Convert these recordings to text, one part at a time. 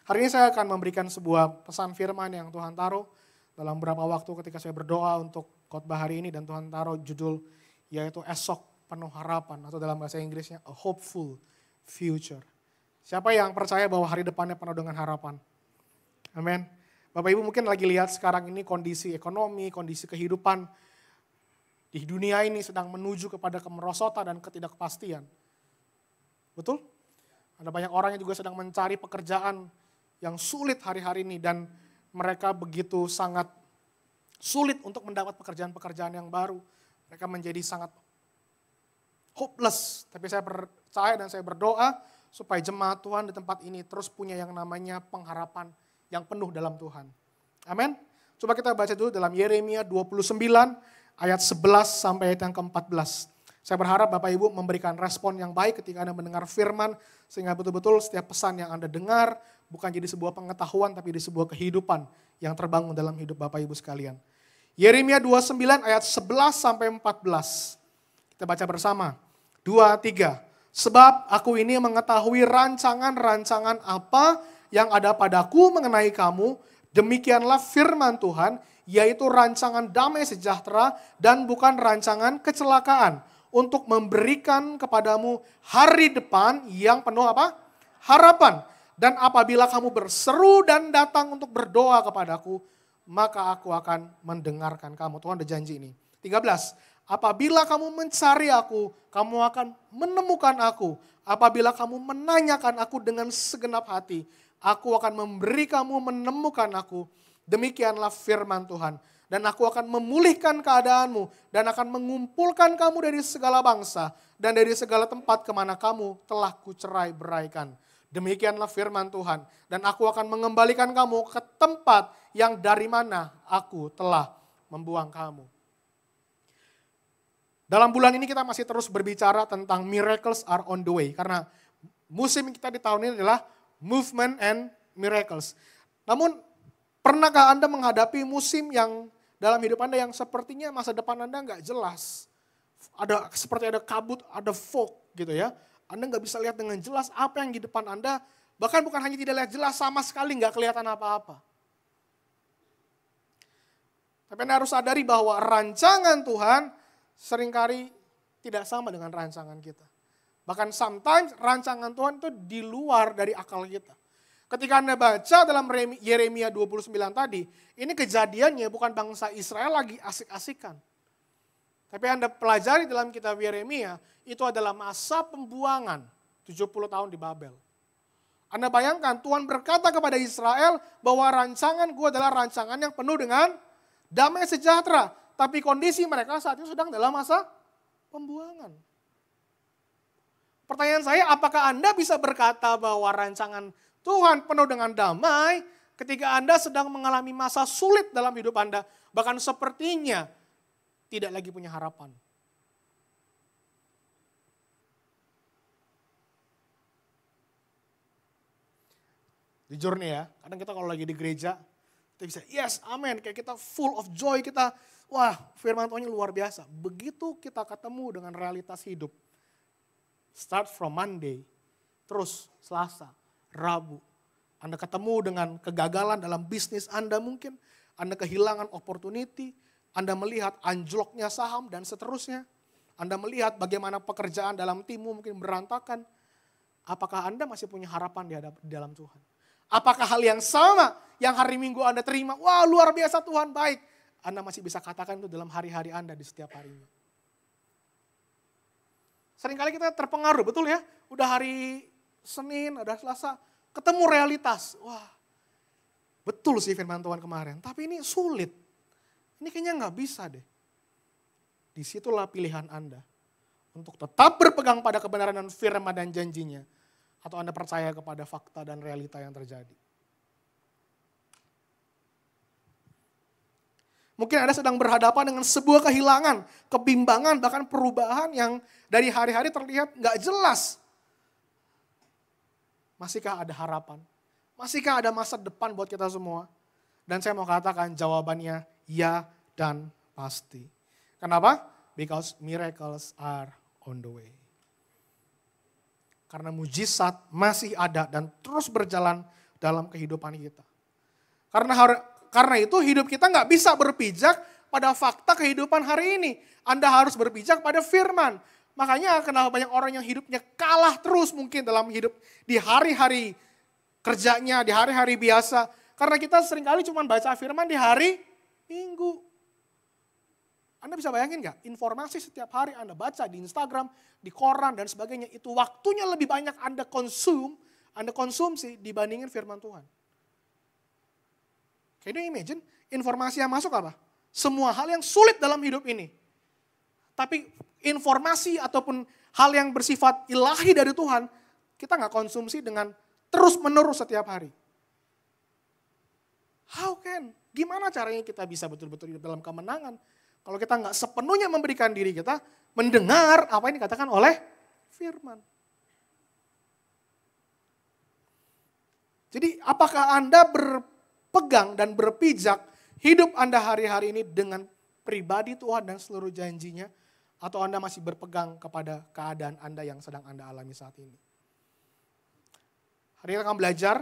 Hari ini saya akan memberikan sebuah pesan firman yang Tuhan taruh dalam beberapa waktu ketika saya berdoa untuk khotbah hari ini, dan Tuhan taruh judul yaitu esok penuh harapan, atau dalam bahasa Inggrisnya a hopeful future. Siapa yang percaya bahwa hari depannya penuh dengan harapan? Amin. Bapak Ibu mungkin lagi lihat sekarang ini kondisi ekonomi, kondisi kehidupan di dunia ini sedang menuju kepada kemerosotan dan ketidakpastian. Betul? Ada banyak orang yang juga sedang mencari pekerjaan yang sulit hari-hari ini, dan mereka begitu sangat sulit untuk mendapat pekerjaan-pekerjaan yang baru. Mereka menjadi sangat hopeless. Tapi saya percaya dan saya berdoa supaya jemaat Tuhan di tempat ini terus punya yang namanya pengharapan yang penuh dalam Tuhan. Amin. Coba kita baca dulu dalam Yeremia 29 ayat 11 sampai ayat yang ke-14. Saya berharap Bapak Ibu memberikan respon yang baik ketika Anda mendengar firman, sehingga betul-betul setiap pesan yang Anda dengar bukan jadi sebuah pengetahuan, tapi di sebuah kehidupan yang terbangun dalam hidup Bapak Ibu sekalian. Yeremia 29 ayat 11 sampai 14. Kita baca bersama. 2, 3. Sebab aku ini mengetahui rancangan-rancangan apa yang ada padaku mengenai kamu, demikianlah firman Tuhan, yaitu rancangan damai sejahtera dan bukan rancangan kecelakaan, untuk memberikan kepadamu hari depan yang penuh apa? Harapan. Dan apabila kamu berseru dan datang untuk berdoa kepadaku, maka aku akan mendengarkan kamu. Tuhan ada janji ini. 13. Apabila kamu mencari aku, kamu akan menemukan aku. Apabila kamu menanyakan aku dengan segenap hati, aku akan memberi kamu menemukan aku. Demikianlah firman Tuhan. Dan aku akan memulihkan keadaanmu dan akan mengumpulkan kamu dari segala bangsa dan dari segala tempat kemana kamu telah kucerai-beraikan. Demikianlah firman Tuhan. Dan aku akan mengembalikan kamu ke tempat yang dari mana aku telah membuang kamu. Dalam bulan ini kita masih terus berbicara tentang miracles are on the way. Karena musim kita di tahun ini adalah movement and miracles. Namun pernahkah Anda menghadapi musim yang dalam hidup Anda yang sepertinya masa depan Anda nggak jelas? Seperti ada kabut, ada fog gitu ya. Anda nggak bisa lihat dengan jelas apa yang di depan Anda. Bahkan bukan hanya tidak lihat jelas, sama sekali nggak kelihatan apa-apa. Tapi Anda harus sadari bahwa rancangan Tuhan seringkali tidak sama dengan rancangan kita. Bahkan sometimes rancangan Tuhan itu di luar dari akal kita. Ketika Anda baca dalam Yeremia 29 tadi, ini kejadiannya bukan bangsa Israel lagi asik-asikan. Tapi Anda pelajari dalam kitab Yeremia, itu adalah masa pembuangan 70 tahun di Babel. Anda bayangkan Tuhan berkata kepada Israel bahwa rancangan gue adalah rancangan yang penuh dengan damai sejahtera. Tapi kondisi mereka saat itu sedang dalam masa pembuangan. Pertanyaan saya, apakah Anda bisa berkata bahwa rancangan Tuhan penuh dengan damai ketika Anda sedang mengalami masa sulit dalam hidup Anda, bahkan sepertinya tidak lagi punya harapan? Jujur nih ya, kadang kita kalau lagi di gereja, kita bisa yes, amin, kayak kita full of joy, kita wah firman Tuhannya luar biasa. Begitu kita ketemu dengan realitas hidup, start from Monday, terus Selasa, Rabu, Anda ketemu dengan kegagalan dalam bisnis Anda mungkin, Anda kehilangan opportunity, Anda melihat anjloknya saham dan seterusnya, Anda melihat bagaimana pekerjaan dalam timmu mungkin berantakan. Apakah Anda masih punya harapan di dalam Tuhan? Apakah hal yang sama yang hari Minggu Anda terima, wah luar biasa Tuhan baik, Anda masih bisa katakan itu dalam hari-hari Anda di setiap harinya? Seringkali kita terpengaruh, betul ya? Udah hari Senin, ada Selasa, ketemu realitas. Wah, betul sih firman Tuhan kemarin, tapi ini sulit. Ini kayaknya nggak bisa deh. Disitulah pilihan Anda untuk tetap berpegang pada kebenaran dan firman dan janjinya, atau Anda percaya kepada fakta dan realita yang terjadi. Mungkin Anda sedang berhadapan dengan sebuah kehilangan, kebimbangan, bahkan perubahan yang dari hari-hari terlihat nggak jelas. Masihkah ada harapan? Masihkah ada masa depan buat kita semua? Dan saya mau katakan jawabannya ya dan pasti. Kenapa? Because miracles are on the way. Karena mujizat masih ada dan terus berjalan dalam kehidupan kita. Karena itu hidup kita nggak bisa berpijak pada fakta kehidupan hari ini. Anda harus berpijak pada firman. Makanya kenapa banyak orang yang hidupnya kalah terus mungkin dalam hidup di hari-hari kerjanya, di hari-hari biasa. Karena kita seringkali cuma baca firman di hari Minggu. Anda bisa bayangin nggak? Informasi setiap hari Anda baca di Instagram, di koran dan sebagainya. Itu waktunya lebih banyak Anda konsumsi dibandingin firman Tuhan. Can you imagine? Informasi yang masuk apa? Semua hal yang sulit dalam hidup ini. Tapi informasi ataupun hal yang bersifat ilahi dari Tuhan, kita nggak konsumsi dengan terus menerus setiap hari. Gimana caranya kita bisa betul-betul hidup dalam kemenangan? Kalau kita nggak sepenuhnya memberikan diri kita, mendengar apa yang dikatakan oleh firman. Jadi apakah Anda berpegang dan berpijak hidup Anda hari-hari ini dengan pribadi Tuhan dan seluruh janjinya? Atau Anda masih berpegang kepada keadaan Anda yang sedang Anda alami saat ini? Hari ini kita akan belajar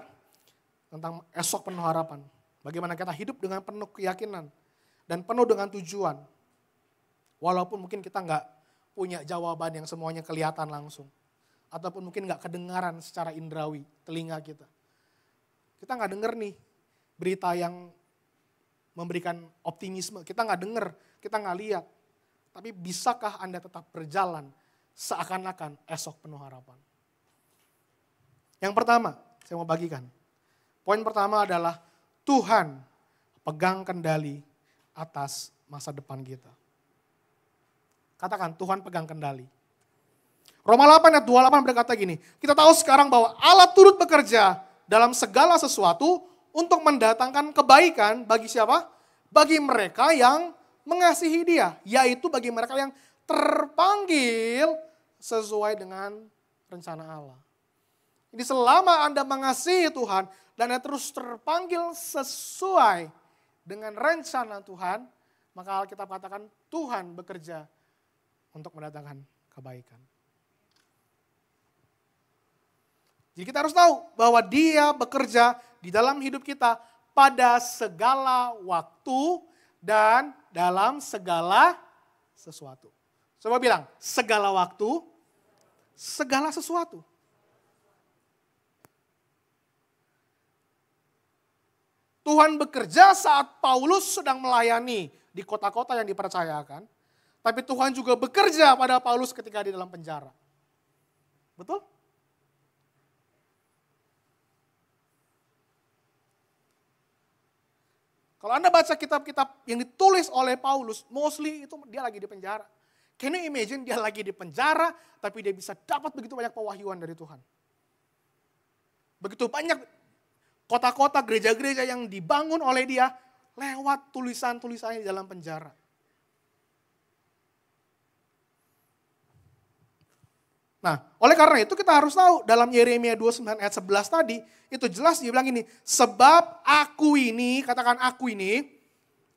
tentang esok penuh harapan. Bagaimana kita hidup dengan penuh keyakinan dan penuh dengan tujuan. Walaupun mungkin kita nggak punya jawaban yang semuanya kelihatan langsung. Ataupun mungkin nggak kedengaran secara indrawi, telinga kita. Kita nggak denger nih berita yang memberikan optimisme. Kita nggak denger, kita nggak lihat. Tapi bisakah Anda tetap berjalan seakan-akan esok penuh harapan? Yang pertama, saya mau bagikan. Poin pertama adalah Tuhan pegang kendali atas masa depan kita. Katakan, Tuhan pegang kendali. Roma 8 ayat 28 berkata gini, kita tahu sekarang bahwa Allah turut bekerja dalam segala sesuatu untuk mendatangkan kebaikan bagi siapa? Bagi mereka yang mengasihi Dia, yaitu bagi mereka yang terpanggil sesuai dengan rencana Allah. Jadi selama Anda mengasihi Tuhan dan Anda terus terpanggil sesuai dengan rencana Tuhan, maka Alkitab katakan Tuhan bekerja untuk mendatangkan kebaikan. Jadi kita harus tahu bahwa Dia bekerja di dalam hidup kita pada segala waktu dan dalam segala sesuatu. Coba bilang, segala waktu, segala sesuatu. Tuhan bekerja saat Paulus sedang melayani di kota-kota yang dipercayakan. Tapi Tuhan juga bekerja pada Paulus ketika di dalam penjara. Betul? Kalau Anda baca kitab-kitab yang ditulis oleh Paulus, mostly itu dia lagi di penjara. Can you imagine dia lagi di penjara, tapi dia bisa dapat begitu banyak pewahyuan dari Tuhan. Begitu banyak kota-kota, gereja-gereja yang dibangun oleh dia lewat tulisan-tulisannya di dalam penjara. Nah, oleh karena itu kita harus tahu dalam Yeremia 29 ayat 11 tadi, itu jelas dia bilang ini, sebab aku ini, katakan aku ini,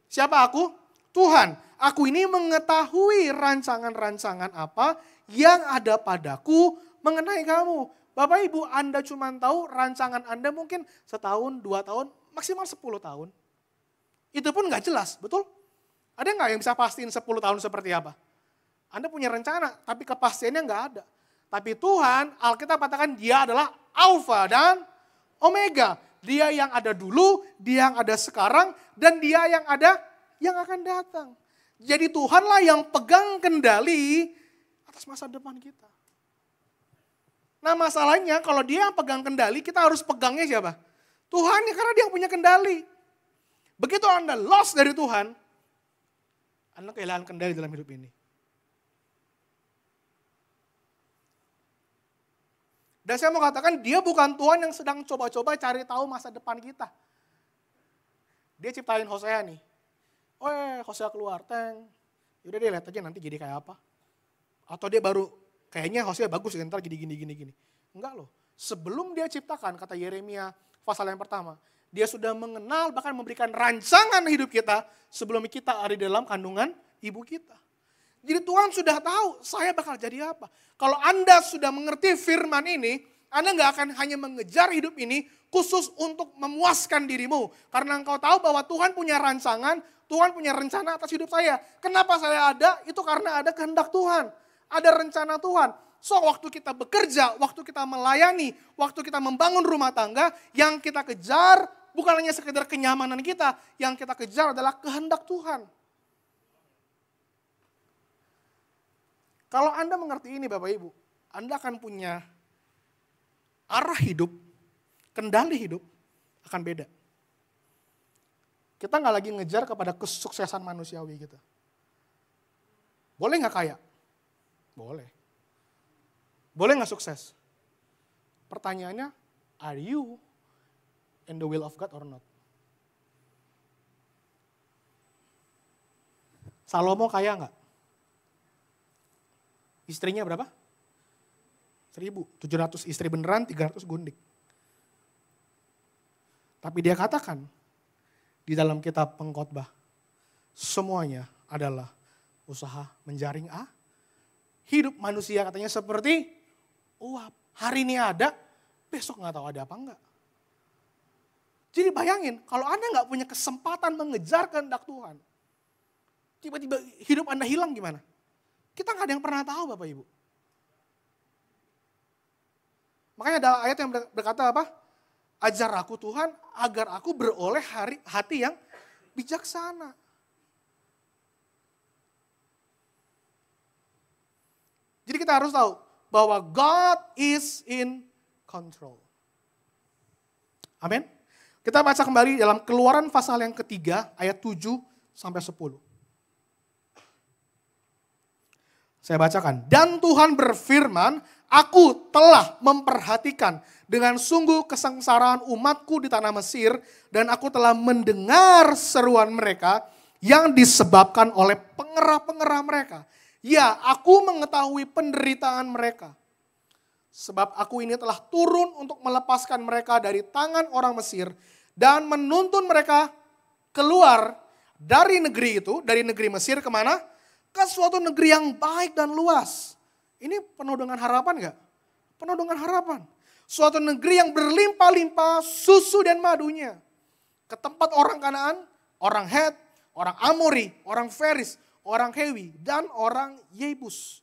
siapa aku? Tuhan, aku ini mengetahui rancangan-rancangan apa yang ada padaku mengenai kamu. Bapak Ibu, Anda cuma tahu rancangan Anda mungkin setahun, 2 tahun, maksimal 10 tahun. Itu pun nggak jelas, betul? Ada nggak yang bisa pastiin 10 tahun seperti apa? Anda punya rencana, tapi kepastiannya nggak ada. Tapi Tuhan, Alkitab katakan dia adalah Alfa dan Omega. Dia yang ada dulu, dia yang ada sekarang, dan dia yang ada yang akan datang. Jadi Tuhanlah yang pegang kendali atas masa depan kita. Nah masalahnya kalau dia yang pegang kendali, kita harus pegangnya siapa? Tuhan ya, karena dia yang punya kendali. Begitu Anda lost dari Tuhan, Anda kehilangan kendali dalam hidup ini. Dan saya mau katakan dia bukan Tuhan yang sedang coba-coba cari tahu masa depan kita. Dia ciptain Hosea nih. Hosea keluar, yaudah dia lihat aja nanti jadi kayak apa. Atau dia baru, kayaknya Hosea bagus, ntar gini. Enggak loh. Sebelum dia ciptakan, kata Yeremia pasal yang pertama, dia sudah mengenal bahkan memberikan rancangan hidup kita sebelum kita ada di dalam kandungan ibu kita. Jadi Tuhan sudah tahu saya bakal jadi apa. Kalau Anda sudah mengerti firman ini, Anda nggak akan hanya mengejar hidup ini khusus untuk memuaskan dirimu. Karena engkau tahu bahwa Tuhan punya rancangan, Tuhan punya rencana atas hidup saya. Kenapa saya ada? Itu karena ada kehendak Tuhan. Ada rencana Tuhan. So waktu kita bekerja, waktu kita melayani, waktu kita membangun rumah tangga, yang kita kejar bukan hanya sekedar kenyamanan kita. Yang kita kejar adalah kehendak Tuhan. Kalau Anda mengerti ini Bapak Ibu, Anda akan punya arah hidup, kendali hidup akan beda. Kita nggak lagi ngejar kepada kesuksesan manusiawi kita. Boleh nggak kaya? Boleh. Boleh nggak sukses? Pertanyaannya, are you in the will of God or not? Salomo kaya nggak? Istrinya berapa? 1.700 istri beneran, 300 gundik. Tapi dia katakan di dalam kitab Pengkhotbah, semuanya adalah usaha menjaring hidup manusia katanya seperti uap. Hari ini ada, besok nggak tahu ada apa enggak. Jadi bayangin, kalau Anda nggak punya kesempatan mengejar kehendak Tuhan, tiba-tiba hidup Anda hilang gimana? Kita nggak ada yang pernah tahu Bapak Ibu. Makanya ada ayat yang berkata apa? Ajar aku Tuhan agar aku beroleh hati yang bijaksana. Jadi kita harus tahu bahwa God is in control. Amin. Kita baca kembali dalam Keluaran pasal yang ketiga ayat 7 sampai 10. Saya bacakan. Dan Tuhan berfirman, aku telah memperhatikan dengan sungguh kesengsaraan umatku di tanah Mesir, dan aku telah mendengar seruan mereka yang disebabkan oleh pengerah-pengerah mereka. Ya, aku mengetahui penderitaan mereka. Sebab aku ini telah turun untuk melepaskan mereka dari tangan orang Mesir dan menuntun mereka keluar dari negeri itu, dari negeri Mesir kemana? Ke suatu negeri yang baik dan luas. Ini penuh dengan harapan gak? Penuh dengan harapan. Suatu negeri yang berlimpah-limpah susu dan madunya. Ke tempat orang Kanaan, orang Het, orang Amori, orang Feris, orang Hewi, dan orang Yebus.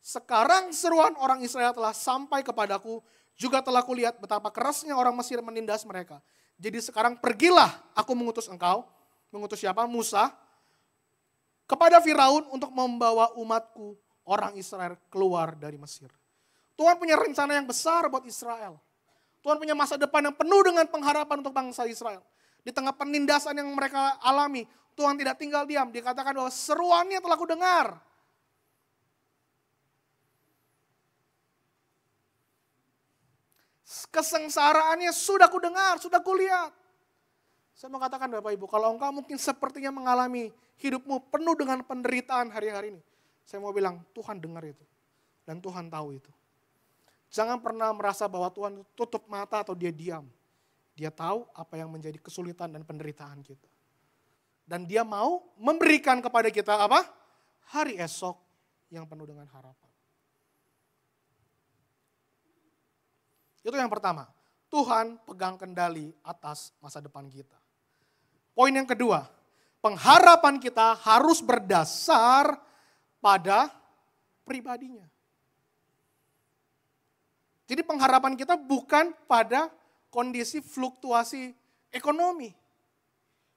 Sekarang seruan orang Israel telah sampai kepadaku, juga telah kulihat betapa kerasnya orang Mesir menindas mereka. Jadi sekarang pergilah, aku mengutus engkau. Mengutus siapa? Musa. Kepada Firaun untuk membawa umatku, orang Israel keluar dari Mesir. Tuhan punya rencana yang besar buat Israel. Tuhan punya masa depan yang penuh dengan pengharapan untuk bangsa Israel. Di tengah penindasan yang mereka alami, Tuhan tidak tinggal diam. Dikatakan bahwa seruannya telah kudengar. Kesengsaraannya sudah kudengar, sudah kulihat. Saya mau katakan Bapak Ibu, kalau engkau mungkin sepertinya mengalami hidupmu penuh dengan penderitaan hari-hari ini. Saya mau bilang, Tuhan dengar itu. Dan Tuhan tahu itu. Jangan pernah merasa bahwa Tuhan tutup mata atau dia diam. Dia tahu apa yang menjadi kesulitan dan penderitaan kita. Dan dia mau memberikan kepada kita apa? Hari esok yang penuh dengan harapan. Itu yang pertama. Tuhan pegang kendali atas masa depan kita. Poin yang kedua, pengharapan kita harus berdasar pada pribadinya. Jadi pengharapan kita bukan pada kondisi fluktuasi ekonomi.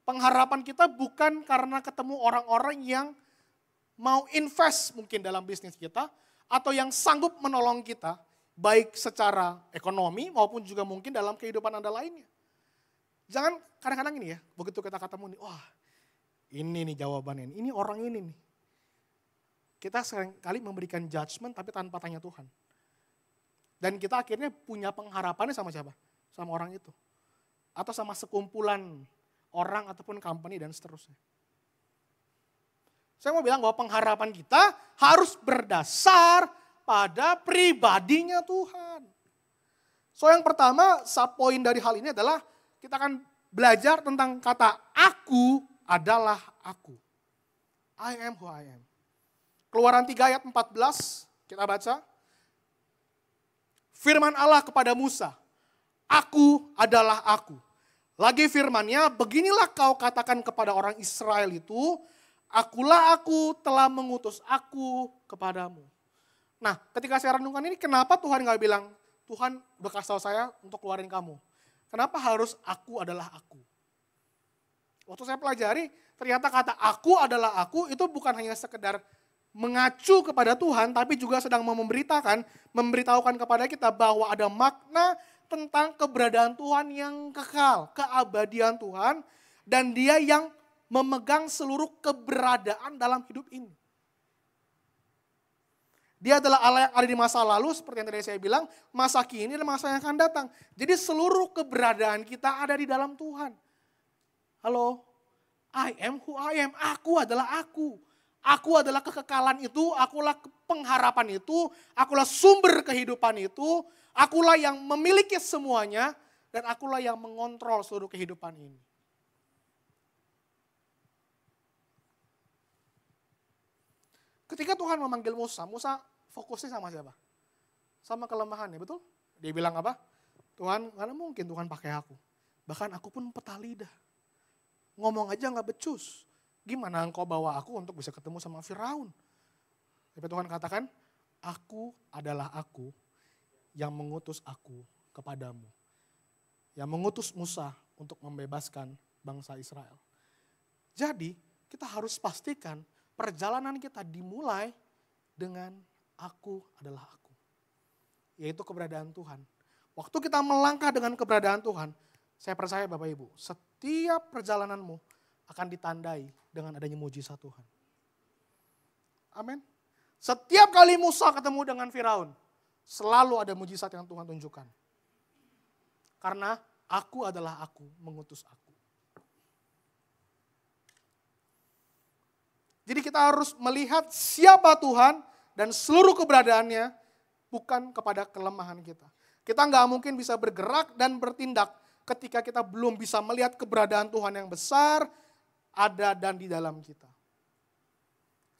Pengharapan kita bukan karena ketemu orang-orang yang mau invest mungkin dalam bisnis kita, atau yang sanggup menolong kita, baik secara ekonomi maupun juga mungkin dalam kehidupan Anda lainnya. Jangan kadang-kadang ini ya, begitu kita ketemu nih, wah ini nih jawabannya, ini orang ini nih. Kita seringkali memberikan judgment tapi tanpa tanya Tuhan. Dan kita akhirnya punya pengharapannya sama siapa? Sama orang itu. Atau sama sekumpulan orang ataupun company dan seterusnya. Saya mau bilang bahwa pengharapan kita harus berdasar pada pribadinya Tuhan. So yang pertama, subpoin dari hal ini adalah kita akan belajar tentang kata aku adalah aku. I am who I am. Keluaran 3 ayat 14, kita baca. Firman Allah kepada Musa, aku adalah aku. Lagi firmannya, beginilah kau katakan kepada orang Israel itu, akulah aku telah mengutus aku kepadamu. Nah, ketika saya renungkan ini, kenapa Tuhan gak bilang, Tuhan udah kasih tahu saya untuk keluarin kamu. Kenapa harus aku adalah aku? Waktu saya pelajari, ternyata kata aku adalah aku itu bukan hanya sekedar mengacu kepada Tuhan, tapi juga sedang memberitahukan kepada kita bahwa ada makna tentang keberadaan Tuhan yang kekal, keabadian Tuhan, dan dia yang memegang seluruh keberadaan dalam hidup ini. Dia adalah Allah yang ada di masa lalu, seperti yang tadi saya bilang, masa kini dan masa yang akan datang. Jadi seluruh keberadaan kita ada di dalam Tuhan. Halo, I am who I am, aku adalah aku. Aku adalah kekekalan itu, akulah pengharapan itu, akulah sumber kehidupan itu, akulah yang memiliki semuanya, dan akulah yang mengontrol seluruh kehidupan ini. Ketika Tuhan memanggil Musa, Musa fokusnya sama siapa? Sama kelemahannya, betul? Dia bilang apa? Tuhan, karena mungkin Tuhan pakai aku. Bahkan aku pun peta lidah. Ngomong aja gak becus. Gimana engkau bawa aku untuk bisa ketemu sama Firaun? Tapi Tuhan katakan, aku adalah aku yang mengutus aku kepadamu. Yang mengutus Musa untuk membebaskan bangsa Israel. Jadi kita harus pastikan perjalanan kita dimulai dengan aku adalah aku. Yaitu keberadaan Tuhan. Waktu kita melangkah dengan keberadaan Tuhan, saya percaya Bapak Ibu, setiap perjalananmu akan ditandai dengan adanya mujizat Tuhan. Amin. Setiap kali Musa ketemu dengan Firaun, selalu ada mujizat yang Tuhan tunjukkan. Karena aku adalah aku, mengutus aku. Jadi kita harus melihat siapa Tuhan dan seluruh keberadaannya bukan kepada kelemahan kita. Kita nggak mungkin bisa bergerak dan bertindak ketika kita belum bisa melihat keberadaan Tuhan yang besar ada dan di dalam kita.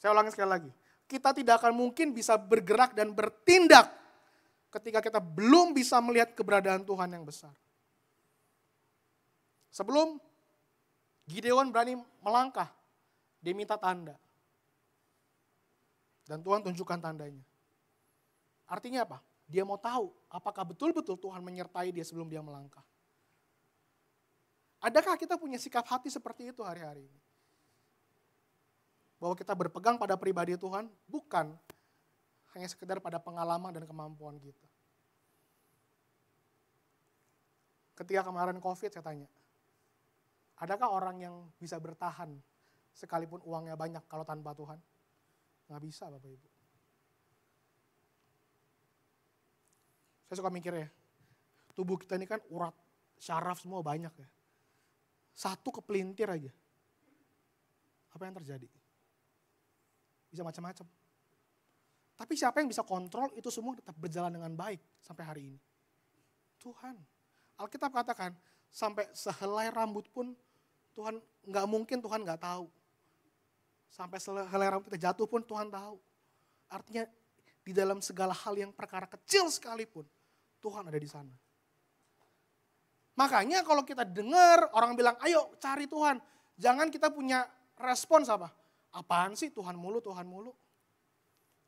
Saya ulangi sekali lagi. Kita tidak akan mungkin bisa bergerak dan bertindak ketika kita belum bisa melihat keberadaan Tuhan yang besar. Sebelum Gideon berani melangkah, dia minta tanda. Dan Tuhan tunjukkan tandanya. Artinya apa? Dia mau tahu apakah betul-betul Tuhan menyertai dia sebelum dia melangkah. Adakah kita punya sikap hati seperti itu hari-hari ini? Bahwa kita berpegang pada pribadi Tuhan bukan hanya sekedar pada pengalaman dan kemampuan kita. Ketika kemarin COVID saya tanya, adakah orang yang bisa bertahan sekalipun uangnya banyak kalau tanpa Tuhan? Nggak bisa Bapak Ibu. Saya suka mikir ya, tubuh kita ini kan urat, syaraf semua banyak ya. Satu kepelintir aja, apa yang terjadi? Bisa macam-macam. Tapi siapa yang bisa kontrol itu semua tetap berjalan dengan baik sampai hari ini? Tuhan. Alkitab katakan, sampai sehelai rambut pun Tuhan nggak mungkin Tuhan nggak tahu. Sampai sehelai rambut kita jatuh pun Tuhan tahu. Artinya di dalam segala hal yang perkara kecil sekalipun Tuhan ada di sana. Makanya kalau kita dengar orang bilang, ayo cari Tuhan. Jangan kita punya respons apa? Apaan sih Tuhan mulu, Tuhan mulu.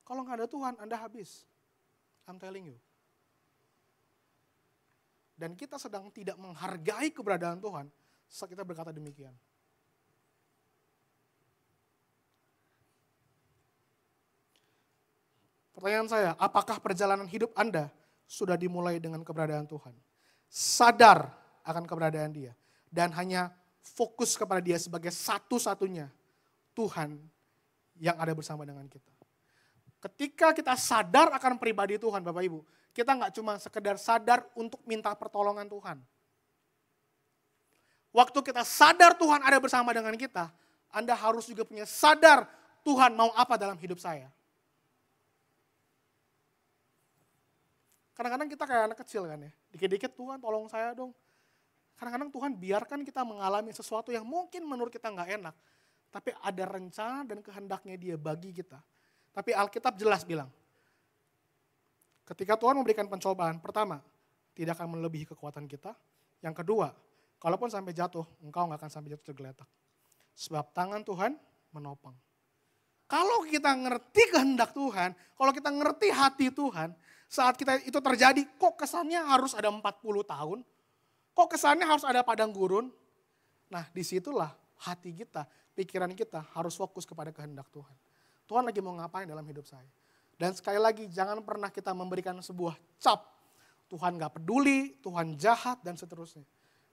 Kalau nggak ada Tuhan, Anda habis. I'm telling you. Dan kita sedang tidak menghargai keberadaan Tuhan saat kita berkata demikian. Pertanyaan saya, apakah perjalanan hidup Anda sudah dimulai dengan keberadaan Tuhan? Sadar akan keberadaan dia. Dan hanya fokus kepada dia sebagai satu-satunya Tuhan yang ada bersama dengan kita. Ketika kita sadar akan pribadi Tuhan Bapak Ibu, kita nggak cuma sekedar sadar untuk minta pertolongan Tuhan. Waktu kita sadar Tuhan ada bersama dengan kita, Anda harus juga punya sadar Tuhan mau apa dalam hidup saya. Kadang-kadang kita kayak anak kecil kan ya, dikit-dikit Tuhan tolong saya dong. Kadang-kadang Tuhan biarkan kita mengalami sesuatu yang mungkin menurut kita nggak enak. Tapi ada rencana dan kehendaknya dia bagi kita. Tapi Alkitab jelas bilang, Ketika Tuhan memberikan pencobaan, pertama, tidak akan melebihi kekuatan kita. Yang kedua, kalaupun sampai jatuh, engkau nggak akan sampai jatuh tergeletak. Sebab tangan Tuhan menopang. Kalau kita ngerti kehendak Tuhan, kalau kita ngerti hati Tuhan, saat kita itu terjadi, kok kesannya harus ada 40 tahun? Kok kesannya harus ada padang gurun? Nah, disitulah hati kita, pikiran kita harus fokus kepada kehendak Tuhan. Tuhan lagi mau ngapain dalam hidup saya? Dan sekali lagi, jangan pernah kita memberikan sebuah cap. Tuhan gak peduli, Tuhan jahat, dan seterusnya.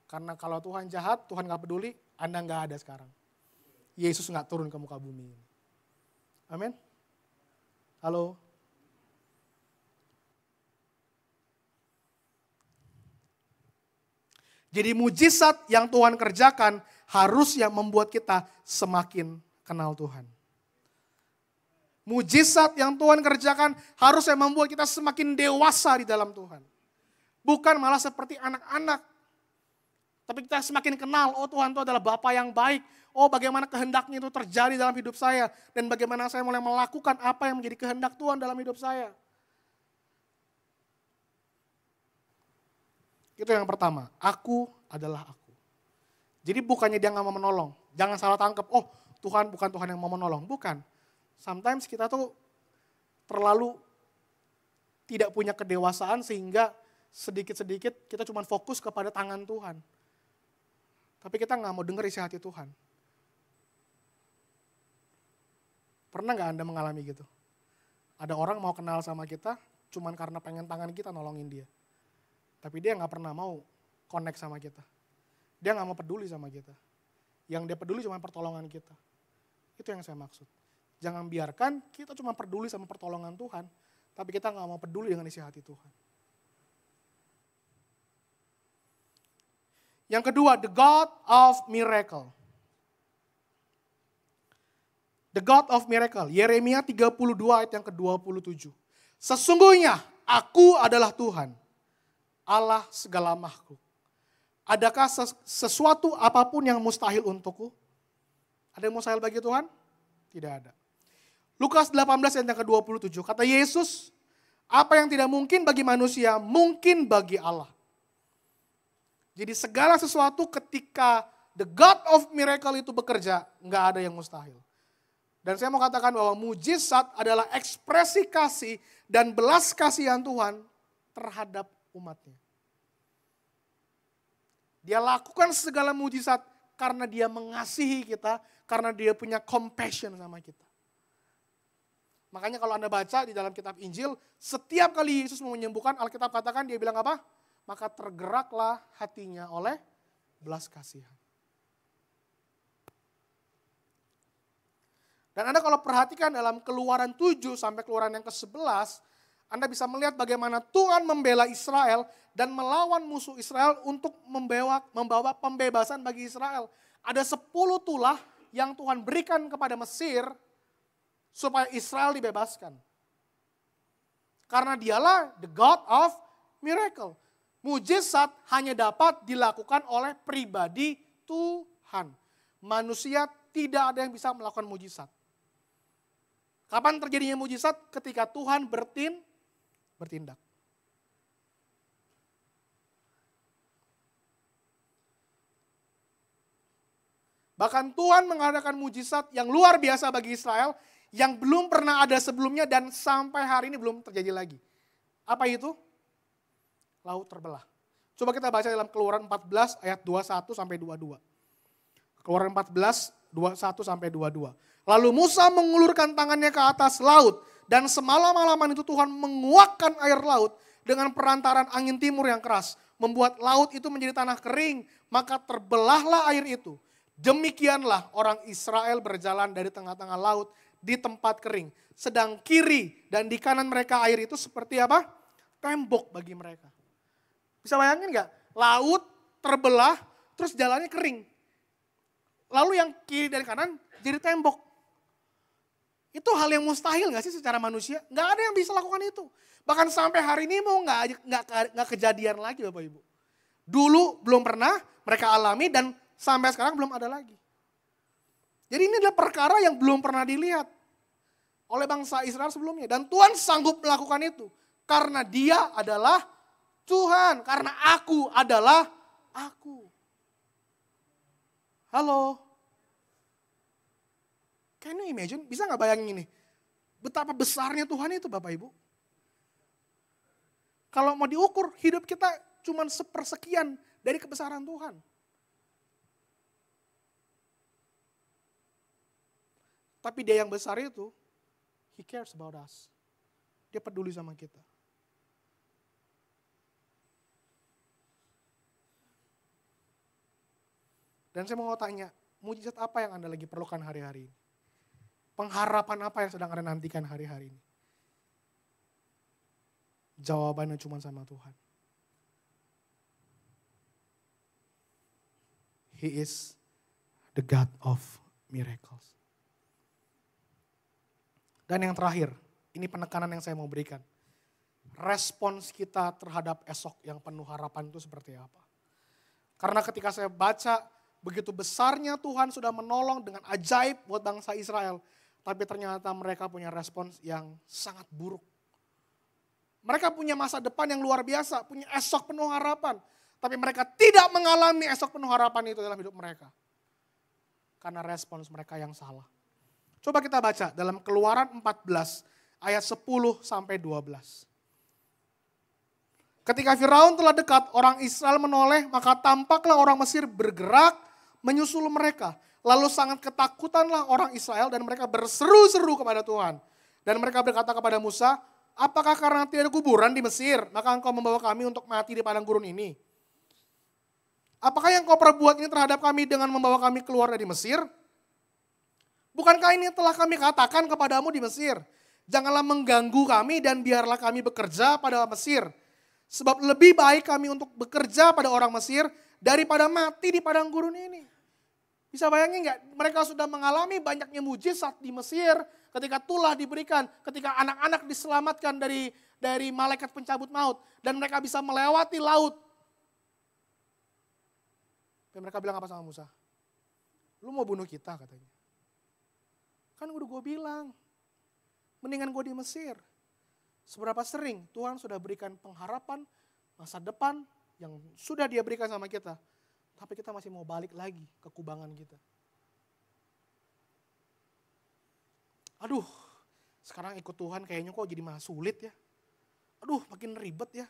Karena kalau Tuhan jahat, Tuhan gak peduli, Anda gak ada sekarang. Yesus gak turun ke muka bumi ini. Amin. Halo. Jadi mujizat yang Tuhan kerjakan harusnya membuat kita semakin kenal Tuhan. Mujizat yang Tuhan kerjakan harusnya membuat kita semakin dewasa di dalam Tuhan. Bukan malah seperti anak-anak. Tapi kita semakin kenal, oh Tuhan itu adalah Bapa yang baik. Oh bagaimana kehendaknya itu terjadi dalam hidup saya. Dan bagaimana saya mulai melakukan apa yang menjadi kehendak Tuhan dalam hidup saya. Itu yang pertama, aku adalah aku. Jadi bukannya dia gak mau menolong. Jangan salah tangkap, oh Tuhan bukan Tuhan yang mau menolong. Bukan. Sometimes kita tuh terlalu tidak punya kedewasaan sehingga sedikit-sedikit kita cuma fokus kepada tangan Tuhan. Tapi kita gak mau dengar isi hati Tuhan. Pernah gak Anda mengalami gitu? Ada orang mau kenal sama kita cuma karena pengen tangan kita nolongin dia. Tapi dia gak pernah mau connect sama kita. Dia gak mau peduli sama kita. Yang dia peduli cuma pertolongan kita. Itu yang saya maksud. Jangan biarkan kita cuma peduli sama pertolongan Tuhan, tapi kita gak mau peduli dengan isi hati Tuhan. Yang kedua, the God of miracle. The God of miracle. Yeremia 32 ayat yang ke-27. Sesungguhnya aku adalah Tuhan, Allah segala makhluk. Adakah sesuatu apapun yang mustahil untukku? Ada yang mustahil bagi Tuhan? Tidak ada. Lukas 18 ayat yang ke-27, kata Yesus, apa yang tidak mungkin bagi manusia, mungkin bagi Allah. Jadi segala sesuatu ketika the God of miracle itu bekerja, nggak ada yang mustahil. Dan saya mau katakan bahwa mujizat adalah ekspresi kasih dan belas kasihan Tuhan terhadap umatnya. Dia lakukan segala mujizat karena dia mengasihi kita, karena dia punya compassion sama kita. Makanya kalau Anda baca di dalam kitab Injil, setiap kali Yesus mau menyembuhkan, Alkitab katakan dia bilang apa? Maka tergeraklah hatinya oleh belas kasihan. Dan Anda kalau perhatikan dalam Keluaran 7 sampai Keluaran yang ke-11, Anda bisa melihat bagaimana Tuhan membela Israel dan melawan musuh Israel untuk membawa pembebasan bagi Israel. Ada 10 tulah yang Tuhan berikan kepada Mesir supaya Israel dibebaskan. Karena dialah the God of miracle. Mujizat hanya dapat dilakukan oleh pribadi Tuhan. Manusia tidak ada yang bisa melakukan mujizat. Kapan terjadinya mujizat? Ketika Tuhan bertindak. Bahkan Tuhan mengadakan mujizat yang luar biasa bagi Israel yang belum pernah ada sebelumnya dan sampai hari ini belum terjadi lagi. Apa itu? Laut terbelah. Coba kita baca dalam Keluaran 14 ayat 21 sampai 22. Keluaran 14, 21 sampai 22. Lalu Musa mengulurkan tangannya ke atas laut dan semalam-malaman itu Tuhan menguakkan air laut dengan perantaran angin timur yang keras. Membuat laut itu menjadi tanah kering, maka terbelahlah air itu. Demikianlah orang Israel berjalan dari tengah-tengah laut di tempat kering. Sedang kiri dan di kanan mereka air itu seperti apa? Tembok bagi mereka. Bisa bayangin gak? Laut terbelah, terus jalannya kering. Lalu yang kiri dan kanan jadi tembok. Itu hal yang mustahil gak sih secara manusia? Gak ada yang bisa lakukan itu. Bahkan sampai hari ini mau gak kejadian lagi Bapak Ibu. Dulu belum pernah mereka alami dan sampai sekarang belum ada lagi. Jadi ini adalah perkara yang belum pernah dilihat oleh bangsa Israel sebelumnya. Dan Tuhan sanggup melakukan itu. Karena dia adalah Tuhan. Karena aku adalah aku. Halo. Can you imagine? Bisa gak bayangin ini? Betapa besarnya Tuhan itu Bapak Ibu. Kalau mau diukur, hidup kita cuma sepersekian dari kebesaran Tuhan. Tapi dia yang besar itu, He cares about us. Dia peduli sama kita. Dan saya mau tanya, mujizat apa yang Anda lagi perlukan hari-hari ini? Pengharapan apa yang sedang Anda nantikan hari-hari ini? Jawabannya cuma sama Tuhan. He is the God of miracles. Dan yang terakhir, ini penekanan yang saya mau berikan. Respons kita terhadap esok yang penuh harapan itu seperti apa? Karena ketika saya baca, begitu besarnya Tuhan sudah menolong dengan ajaib buat bangsa Israel. Tapi ternyata mereka punya respons yang sangat buruk. Mereka punya masa depan yang luar biasa, punya esok penuh harapan. Tapi mereka tidak mengalami esok penuh harapan itu dalam hidup mereka. Karena respons mereka yang salah. Coba kita baca dalam Keluaran 14 ayat 10 sampai 12. Ketika Firaun telah dekat, orang Israel menoleh, maka tampaklah orang Mesir bergerak menyusul mereka. Lalu sangat ketakutanlah orang Israel dan mereka berseru-seru kepada Tuhan. Dan mereka berkata kepada Musa, apakah karena tidak ada kuburan di Mesir, maka engkau membawa kami untuk mati di padang gurun ini? Apakah yang kau perbuat ini terhadap kami dengan membawa kami keluar dari Mesir? Bukankah ini telah kami katakan kepadamu di Mesir? Janganlah mengganggu kami dan biarlah kami bekerja pada Mesir. Sebab lebih baik kami untuk bekerja pada orang Mesir daripada mati di padang gurun ini. Bisa bayangin nggak? Mereka sudah mengalami banyaknya mujizat di Mesir ketika tulah diberikan, ketika anak-anak diselamatkan dari malaikat pencabut maut. Dan mereka bisa melewati laut. Dan mereka bilang apa sama Musa? Lu mau bunuh kita katanya. Kan udah gue bilang, mendingan gue di Mesir. Seberapa sering Tuhan sudah berikan pengharapan, masa depan yang sudah dia berikan sama kita. Tapi kita masih mau balik lagi ke kubangan kita. Aduh, sekarang ikut Tuhan kayaknya kok jadi malah sulit ya. Aduh, makin ribet ya.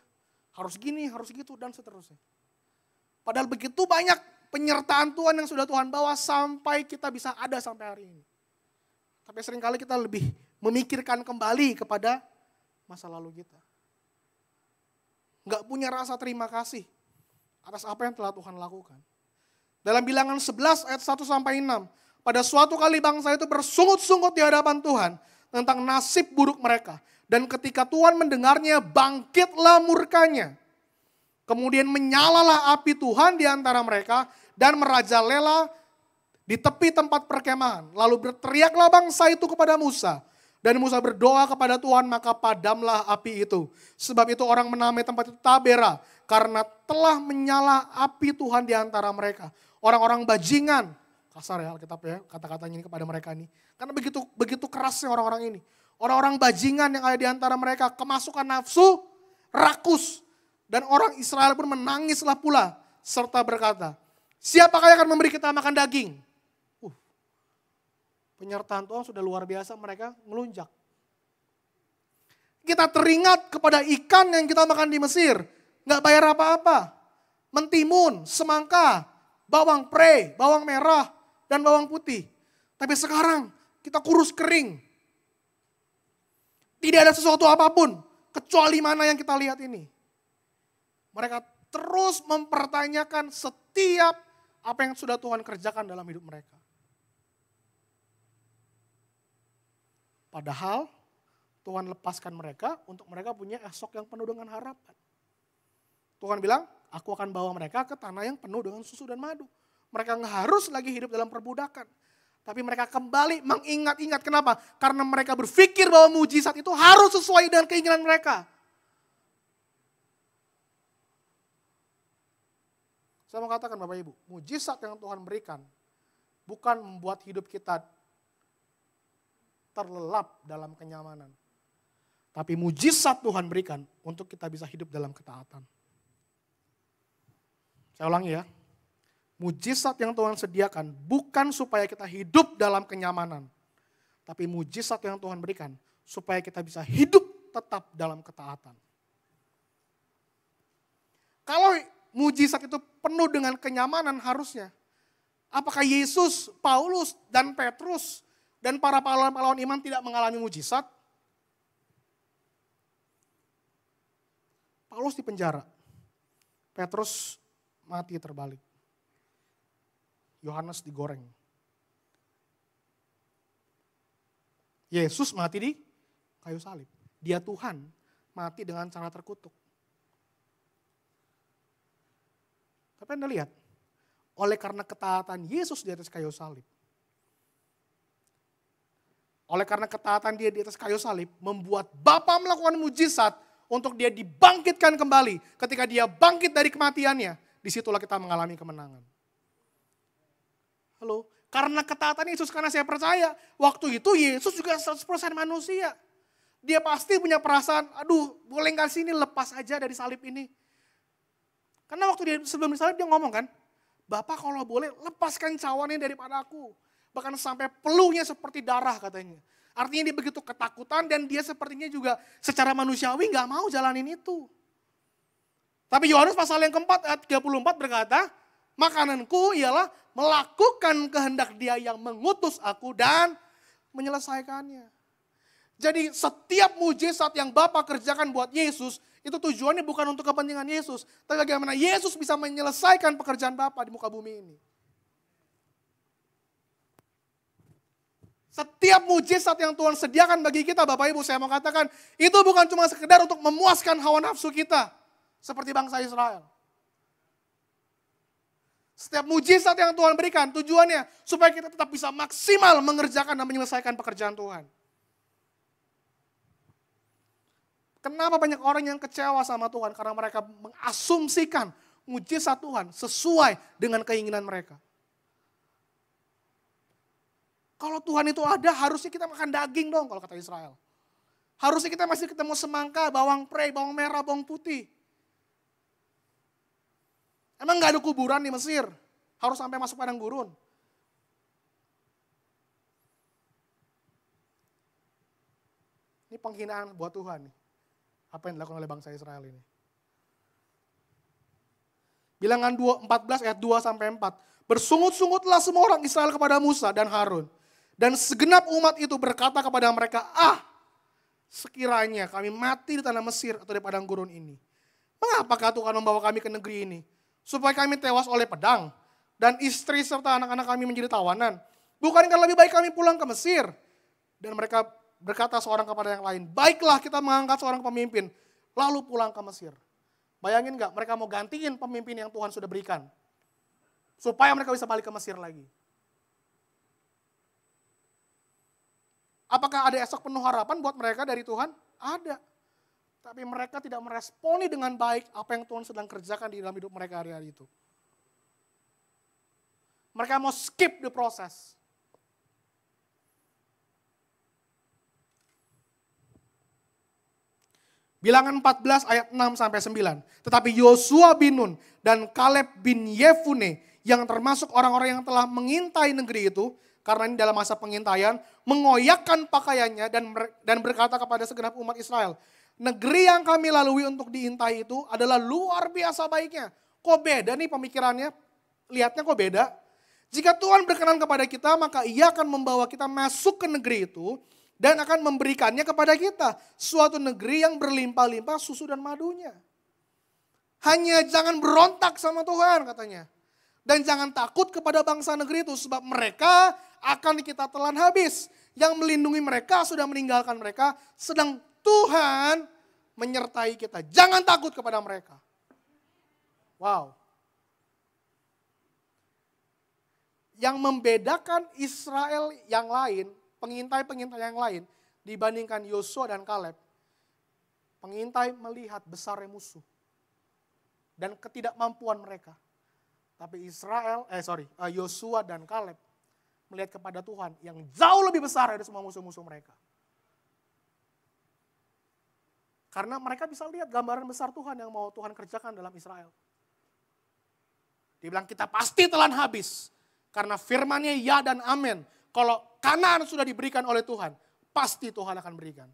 Harus gini, harus gitu, dan seterusnya. Padahal begitu banyak penyertaan Tuhan yang sudah Tuhan bawa sampai kita bisa ada sampai hari ini. Tapi seringkali kita lebih memikirkan kembali kepada masa lalu kita. Nggak punya rasa terima kasih atas apa yang telah Tuhan lakukan. Dalam Bilangan 11 ayat 1 sampai 6. Pada suatu kali bangsa itu bersungut-sungut di hadapan Tuhan tentang nasib buruk mereka. Dan ketika Tuhan mendengarnya, bangkitlah murkanya. Kemudian menyalalah api Tuhan di antara mereka dan merajalela di tepi tempat perkemahan. Lalu berteriaklah bangsa itu kepada Musa. Dan Musa berdoa kepada Tuhan, maka padamlah api itu. Sebab itu orang menamai tempat itu Tabera, karena telah menyala api Tuhan di antara mereka. Orang-orang bajingan, kasar ya Alkitab ya, kata-katanya ini kepada mereka ini. Karena begitu kerasnya orang-orang ini. Orang-orang bajingan yang ada di antara mereka, kemasukan nafsu, rakus. Dan orang Israel pun menangislah pula, serta berkata, siapakah yang akan memberi kita makan daging? Penyertaan Tuhan sudah luar biasa, mereka melunjak. Kita teringat kepada ikan yang kita makan di Mesir. Nggak bayar apa-apa. Mentimun, semangka, bawang pre, bawang merah, dan bawang putih. Tapi sekarang kita kurus kering. Tidak ada sesuatu apapun, kecuali mana yang kita lihat ini. Mereka terus mempertanyakan setiap apa yang sudah Tuhan kerjakan dalam hidup mereka. Padahal Tuhan lepaskan mereka untuk mereka punya esok yang penuh dengan harapan. Tuhan bilang, aku akan bawa mereka ke tanah yang penuh dengan susu dan madu. Mereka nggak harus lagi hidup dalam perbudakan. Tapi mereka kembali mengingat-ingat. Kenapa? Karena mereka berpikir bahwa mujizat itu harus sesuai dengan keinginan mereka. Saya mau katakan Bapak Ibu, mujizat yang Tuhan berikan bukan membuat hidup kita terlelap dalam kenyamanan. Tapi mujizat Tuhan berikan untuk kita bisa hidup dalam ketaatan. Saya ulangi ya. Mujizat yang Tuhan sediakan bukan supaya kita hidup dalam kenyamanan. Tapi mujizat yang Tuhan berikan supaya kita bisa hidup tetap dalam ketaatan. Kalau mujizat itu penuh dengan kenyamanan harusnya. Apakah Yesus, Paulus, dan Petrus, dan para pahlawan-pahlawan iman tidak mengalami mujizat? Paulus di penjara. Petrus mati terbalik. Yohanes digoreng. Yesus mati di kayu salib. Dia Tuhan mati dengan cara terkutuk. Tapi Anda lihat, oleh karena ketaatan Yesus di atas kayu salib. Oleh karena ketaatan dia di atas kayu salib, membuat Bapa melakukan mujizat untuk dia dibangkitkan kembali. Ketika dia bangkit dari kematiannya, disitulah kita mengalami kemenangan. Halo, karena ketaatan Yesus, karena saya percaya, waktu itu Yesus juga 100% manusia. Dia pasti punya perasaan, aduh boleh gak sih ini lepas aja dari salib ini. Karena waktu dia sebelum disalib dia ngomong kan, Bapak kalau boleh lepaskan cawannya daripada aku. Bahkan sampai peluhnya seperti darah katanya. Artinya dia begitu ketakutan dan dia sepertinya juga secara manusiawi gak mau jalanin itu. Tapi Yohanes pasal yang keempat ayat 34 berkata, makananku ialah melakukan kehendak dia yang mengutus aku dan menyelesaikannya. Jadi setiap mujizat yang Bapa kerjakan buat Yesus, itu tujuannya bukan untuk kepentingan Yesus. Tapi bagaimana Yesus bisa menyelesaikan pekerjaan Bapa di muka bumi ini. Setiap mujizat yang Tuhan sediakan bagi kita, Bapak Ibu, saya mau katakan, itu bukan cuma sekedar untuk memuaskan hawa nafsu kita. Seperti bangsa Israel. Setiap mujizat yang Tuhan berikan, tujuannya supaya kita tetap bisa maksimal mengerjakan dan menyelesaikan pekerjaan Tuhan. Kenapa banyak orang yang kecewa sama Tuhan? Karena mereka mengasumsikan mujizat Tuhan sesuai dengan keinginan mereka. Kalau Tuhan itu ada, harusnya kita makan daging dong, kalau kata Israel. Harusnya kita masih ketemu semangka, bawang prei, bawang merah, bawang putih. Emang gak ada kuburan di Mesir? Harus sampai masuk padang gurun. Ini penghinaan buat Tuhan. Apa yang dilakukan oleh bangsa Israel ini. Bilangan 14 ayat 2-4. Bersungut-sungutlah semua orang Israel kepada Musa dan Harun. Dan segenap umat itu berkata kepada mereka, sekiranya kami mati di tanah Mesir atau di padang gurun ini. Mengapakah Tuhan membawa kami ke negeri ini? Supaya kami tewas oleh pedang, dan istri serta anak-anak kami menjadi tawanan. Bukankah lebih baik kami pulang ke Mesir? Dan mereka berkata seorang kepada yang lain, baiklah kita mengangkat seorang pemimpin, lalu pulang ke Mesir. Bayangin gak, mereka mau gantiin pemimpin yang Tuhan sudah berikan. Supaya mereka bisa balik ke Mesir lagi. Apakah ada esok penuh harapan buat mereka dari Tuhan? Ada. Tapi mereka tidak meresponi dengan baik apa yang Tuhan sedang kerjakan di dalam hidup mereka hari-hari itu. Mereka mau skip the process. Bilangan 14 ayat 6-9. Tetapi Yosua bin Nun dan Kaleb bin Yefune yang termasuk orang-orang yang telah mengintai negeri itu, karena ini dalam masa pengintaian, mengoyakkan pakaiannya dan berkata kepada segenap umat Israel, negeri yang kami lalui untuk diintai itu adalah luar biasa baiknya. Kok beda nih pemikirannya? Lihatnya kok beda? Jika Tuhan berkenan kepada kita, maka Ia akan membawa kita masuk ke negeri itu dan akan memberikannya kepada kita. Suatu negeri yang berlimpah-limpah susu dan madunya. Hanya jangan berontak sama Tuhan katanya. Dan jangan takut kepada bangsa negeri itu sebab mereka akan kita telan habis. Yang melindungi mereka sudah meninggalkan mereka, sedang Tuhan menyertai kita. Jangan takut kepada mereka. Wow. Yang membedakan Israel yang lain, pengintai-pengintai yang lain, dibandingkan Yosua dan Kaleb. Pengintai melihat besarnya musuh. Dan ketidakmampuan mereka. Tapi Yosua dan Kaleb melihat kepada Tuhan yang jauh lebih besar dari semua musuh-musuh mereka. Karena mereka bisa lihat gambaran besar Tuhan yang mau Tuhan kerjakan dalam Israel. Dia bilang kita pasti telan habis. Karena firman-Nya ya dan amin. Kalau Kanaan sudah diberikan oleh Tuhan, pasti Tuhan akan berikan.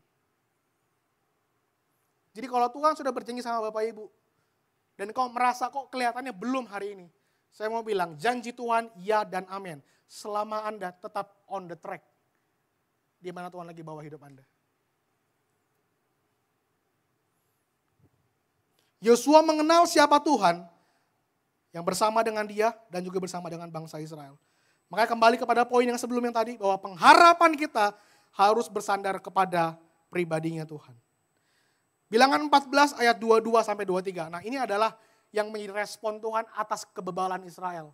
Jadi kalau Tuhan sudah berjanji sama Bapak Ibu, dan kau merasa kok kelihatannya belum hari ini, saya mau bilang janji Tuhan ya dan amin. Selama Anda tetap on the track, di mana Tuhan lagi bawa hidup Anda. Yosua mengenal siapa Tuhan yang bersama dengan dia dan juga bersama dengan bangsa Israel. Makanya kembali kepada poin yang sebelumnya tadi, bahwa pengharapan kita harus bersandar kepada pribadinya Tuhan. Bilangan 14 ayat 22 sampai 23. Nah, ini adalah yang menjadi respon Tuhan atas kebebalan Israel.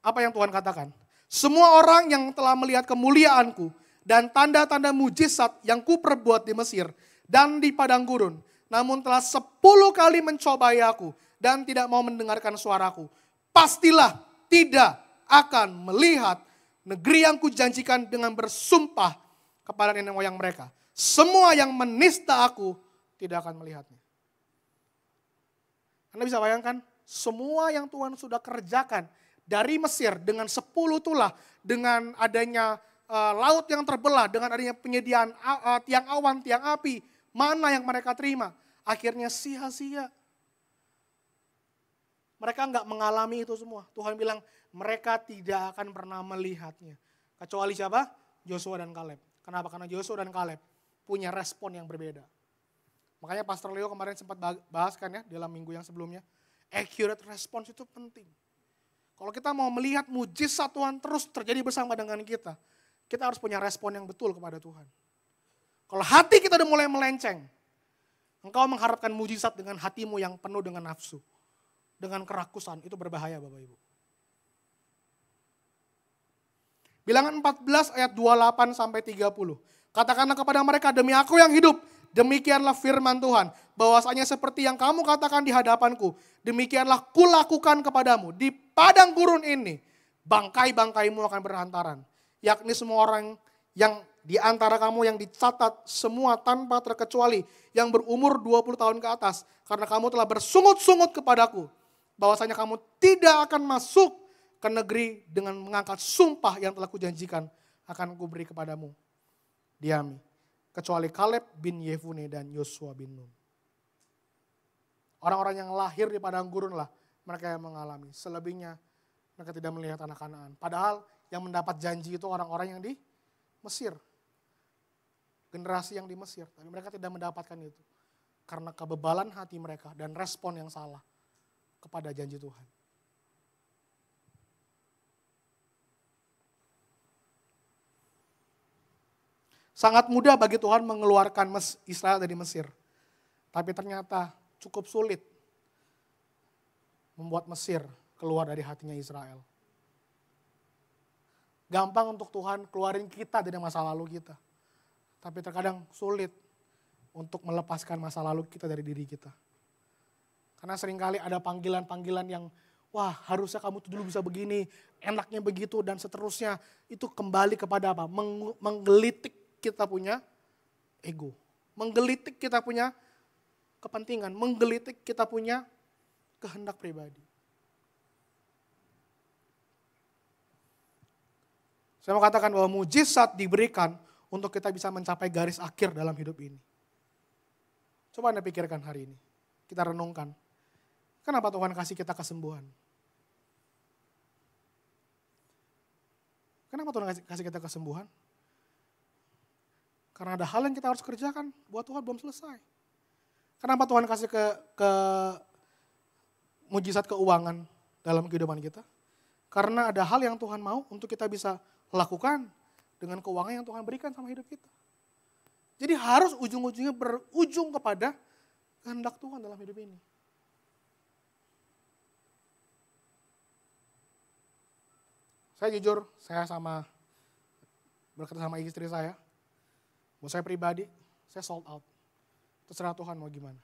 Apa yang Tuhan katakan? Semua orang yang telah melihat kemuliaanku dan tanda-tanda mujizat yang kuperbuat di Mesir dan di padang gurun, namun telah 10 kali mencobai aku dan tidak mau mendengarkan suaraku, pastilah tidak akan melihat negeri yang kujanjikan dengan bersumpah kepada nenek moyang mereka. Semua yang menista aku tidak akan melihatnya. Anda bisa bayangkan, semua yang Tuhan sudah kerjakan dari Mesir dengan 10 tulah, dengan adanya laut yang terbelah, dengan adanya penyediaan tiang awan, tiang api, mana yang mereka terima, akhirnya sia-sia. Mereka enggak mengalami itu semua. Tuhan bilang mereka tidak akan pernah melihatnya. Kecuali siapa? Joshua dan Kaleb. Kenapa? Karena Joshua dan Kaleb punya respon yang berbeda. Makanya Pastor Leo kemarin sempat bahas kan ya dalam minggu yang sebelumnya. Accurate response itu penting. Kalau kita mau melihat mujizat Tuhan terus terjadi bersama dengan kita harus punya respon yang betul kepada Tuhan. Kalau hati kita udah mulai melenceng, engkau mengharapkan mujizat dengan hatimu yang penuh dengan nafsu, dengan kerakusan, itu berbahaya Bapak Ibu. Bilangan 14 ayat 28 sampai 30. Katakanlah kepada mereka, demi aku yang hidup, demikianlah firman Tuhan, bahwasanya seperti yang kamu katakan di hadapanku, demikianlah kulakukan kepadamu. Di padang gurun ini, bangkai-bangkaimu akan berhantaran. Yakni semua orang yang di antara kamu yang dicatat semua tanpa terkecuali, yang berumur 20 tahun ke atas. Karena kamu telah bersungut-sungut kepadaku, bahwasanya kamu tidak akan masuk ke negeri dengan mengangkat sumpah yang telah kujanjikan akan kuberi kepadamu. Diami. Kecuali Kaleb bin Yefune dan Yosua bin Nun. Orang-orang yang lahir di padang gurun lah mereka yang mengalami. Selebihnya mereka tidak melihat anak Kanaan. Padahal yang mendapat janji itu orang-orang yang di Mesir. Generasi yang di Mesir. Tapi mereka tidak mendapatkan itu. Karena kebebalan hati mereka dan respon yang salah kepada janji Tuhan. Sangat mudah bagi Tuhan mengeluarkan Israel dari Mesir. Tapi ternyata cukup sulit membuat Mesir keluar dari hatinya Israel. Gampang untuk Tuhan keluarin kita dari masa lalu kita. Tapi terkadang sulit untuk melepaskan masa lalu kita dari diri kita. Karena seringkali ada panggilan-panggilan yang, wah harusnya kamu tuh dulu bisa begini, enaknya begitu dan seterusnya. Itu kembali kepada apa? Menggelitik kita punya ego. Menggelitik kita punya kepentingan. Menggelitik kita punya kehendak pribadi. Saya mau katakan bahwa mujizat diberikan untuk kita bisa mencapai garis akhir dalam hidup ini. Coba Anda pikirkan hari ini. Kita renungkan. Kenapa Tuhan kasih kita kesembuhan? Kenapa Tuhan kasih kita kesembuhan? Karena ada hal yang kita harus kerjakan buat Tuhan belum selesai. Kenapa Tuhan kasih ke mujizat keuangan dalam kehidupan kita? Karena ada hal yang Tuhan mau untuk kita bisa lakukan dengan keuangan yang Tuhan berikan sama hidup kita. Jadi harus ujung-ujungnya berujung kepada kehendak Tuhan dalam hidup ini. Saya jujur, saya berkata sama istri saya, buat saya pribadi, saya sold out. Terserah Tuhan mau gimana.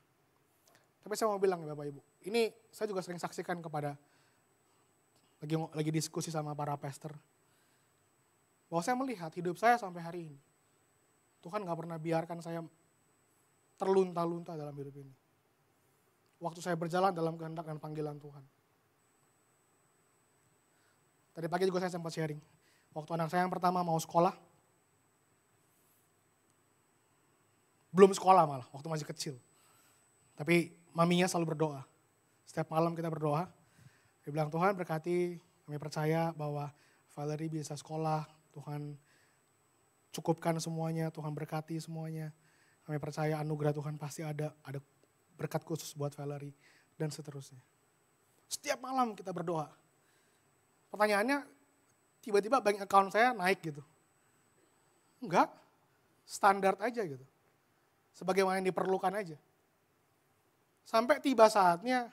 Tapi saya mau bilang ya Bapak Ibu, ini saya juga sering saksikan kepada, lagi diskusi sama para pastor. Bahwa saya melihat hidup saya sampai hari ini. Tuhan gak pernah biarkan saya terlunta-lunta dalam hidup ini. Waktu saya berjalan dalam kehendak dan panggilan Tuhan. Tadi pagi juga saya sempat sharing. Waktu anak saya yang pertama mau sekolah, belum sekolah malah, waktu masih kecil. Tapi maminya selalu berdoa. Setiap malam kita berdoa, dia bilang, Tuhan berkati, kami percaya bahwa Valerie bisa sekolah, Tuhan cukupkan semuanya, Tuhan berkati semuanya. Kami percaya anugerah Tuhan pasti ada berkat khusus buat Valerie, dan seterusnya. Setiap malam kita berdoa. Pertanyaannya, tiba-tiba bank account saya naik gitu. Enggak, standar aja gitu. Sebagaimana yang diperlukan aja. Sampai tiba saatnya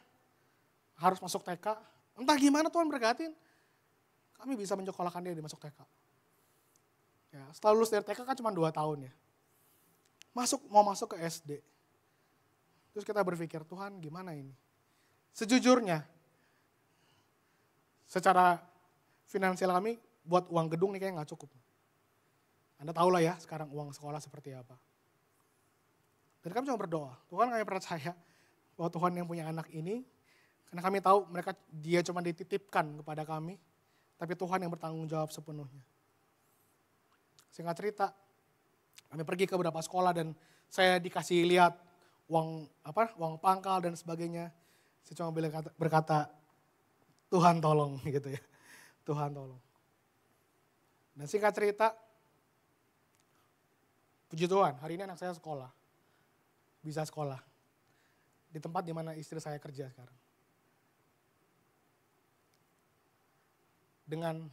harus masuk TK. Entah gimana Tuhan berkatin, kami bisa menyekolahkan dia di masuk TK. Ya, setelah lulus dari TK kan cuma 2 tahun ya. Mau masuk ke SD. Terus kita berpikir, Tuhan gimana ini? Sejujurnya, secara finansial kami buat uang gedung nih kayaknya gak cukup. Anda tahu lah ya sekarang uang sekolah seperti apa. Dan kami cuma berdoa, Tuhan kami percaya bahwa Tuhan yang punya anak ini, karena kami tahu dia cuma dititipkan kepada kami, tapi Tuhan yang bertanggung jawab sepenuhnya. Singkat cerita, kami pergi ke beberapa sekolah dan saya dikasih lihat uang pangkal dan sebagainya. Saya cuma berkata, Tuhan tolong gitu ya. Tuhan tolong. Dan singkat cerita, puji Tuhan, hari ini anak saya sekolah. Bisa sekolah. Di tempat di mana istri saya kerja sekarang. Dengan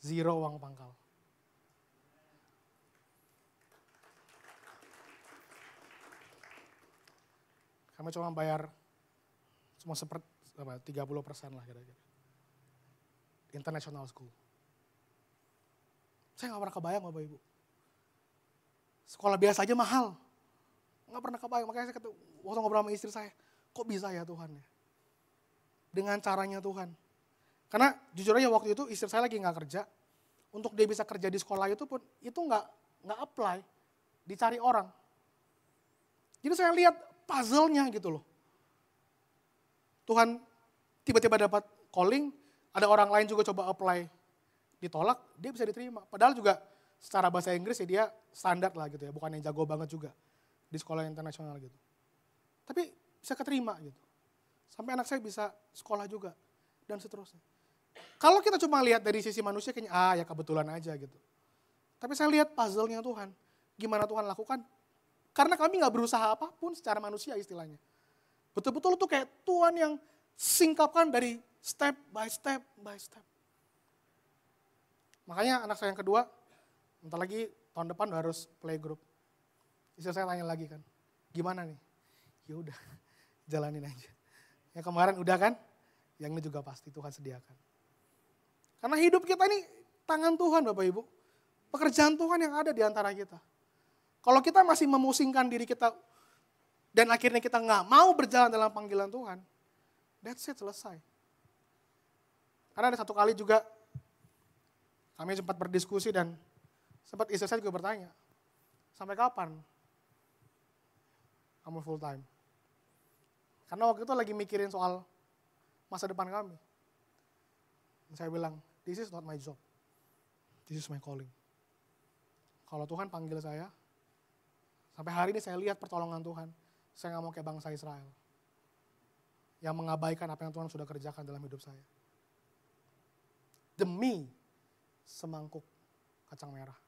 0 uang pangkal. Kami cuma bayar cuma 30% lah kira-kira. International school. Saya gak pernah kebayang Bapak Ibu. Sekolah biasa aja mahal. Gak pernah kebayang, makanya saya waktu ngobrol sama istri saya, kok bisa ya Tuhan ya? Dengan caranya Tuhan. Karena jujur aja waktu itu istri saya lagi gak kerja. Untuk dia bisa kerja di sekolah itu pun, itu gak apply. Dicari orang. Jadi saya lihat puzzle-nya gitu loh. Tuhan tiba-tiba dapat calling, ada orang lain juga coba apply, ditolak, dia bisa diterima. Padahal juga secara bahasa Inggris ya dia standar lah gitu ya, bukan yang jago banget juga di sekolah internasional gitu. Tapi bisa keterima gitu. Sampai anak saya bisa sekolah juga dan seterusnya. Kalau kita cuma lihat dari sisi manusia kayaknya ya kebetulan aja gitu. Tapi saya lihat puzzle-nya Tuhan, gimana Tuhan lakukan. Karena kami gak berusaha apapun secara manusia istilahnya. Betul-betul tuh kayak Tuhan yang singkapkan dari step by step by step. Makanya anak saya yang kedua, bentar lagi tahun depan harus playgroup. Istri saya tanya lagi kan, gimana nih? Ya udah, jalanin aja. Yang kemarin udah kan, yang ini juga pasti Tuhan sediakan. Karena hidup kita ini tangan Tuhan Bapak Ibu. Pekerjaan Tuhan yang ada di antara kita. Kalau kita masih memusingkan diri kita dan akhirnya kita nggak mau berjalan dalam panggilan Tuhan, that's it, selesai. Karena ada satu kali juga kami sempat berdiskusi dan sempat istri saya juga bertanya, sampai kapan kamu full time? Karena waktu itu lagi mikirin soal masa depan kami. Dan saya bilang, this is not my job, this is my calling. Kalau Tuhan panggil saya, sampai hari ini saya lihat pertolongan Tuhan, saya nggak mau kayak bangsa Israel yang mengabaikan apa yang Tuhan sudah kerjakan dalam hidup saya. Demi semangkuk kacang merah.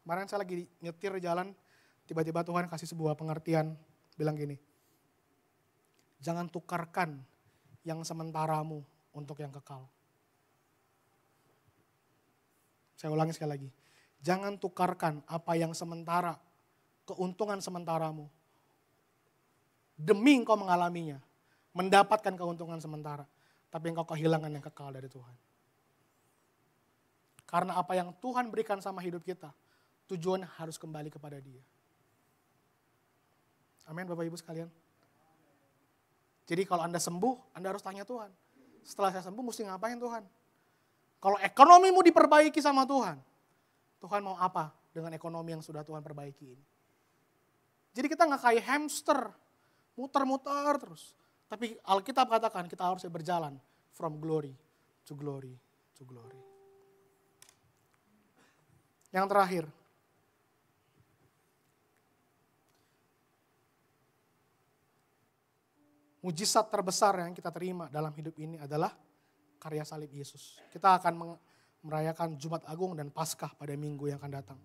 Kemarin saya lagi nyetir di jalan, tiba-tiba Tuhan kasih sebuah pengertian, bilang gini, jangan tukarkan yang sementaramu untuk yang kekal. Saya ulangi sekali lagi, jangan tukarkan apa yang sementara, keuntungan sementaramu, demi engkau mengalaminya, mendapatkan keuntungan sementara, tapi engkau kehilangan yang kekal dari Tuhan. Karena apa yang Tuhan berikan sama hidup kita, tujuan harus kembali kepada Dia. Amin Bapak Ibu sekalian. Jadi kalau Anda sembuh, Anda harus tanya Tuhan. Setelah saya sembuh mesti ngapain Tuhan? Kalau ekonomimu diperbaiki sama Tuhan, Tuhan mau apa dengan ekonomi yang sudah Tuhan perbaiki ini? Jadi kita nggak kayak hamster, muter-muter terus. Tapi Alkitab katakan kita harus berjalan from glory to glory to glory. Yang terakhir, mujizat terbesar yang kita terima dalam hidup ini adalah karya salib Yesus. Kita akan merayakan Jumat Agung dan Paskah pada minggu yang akan datang.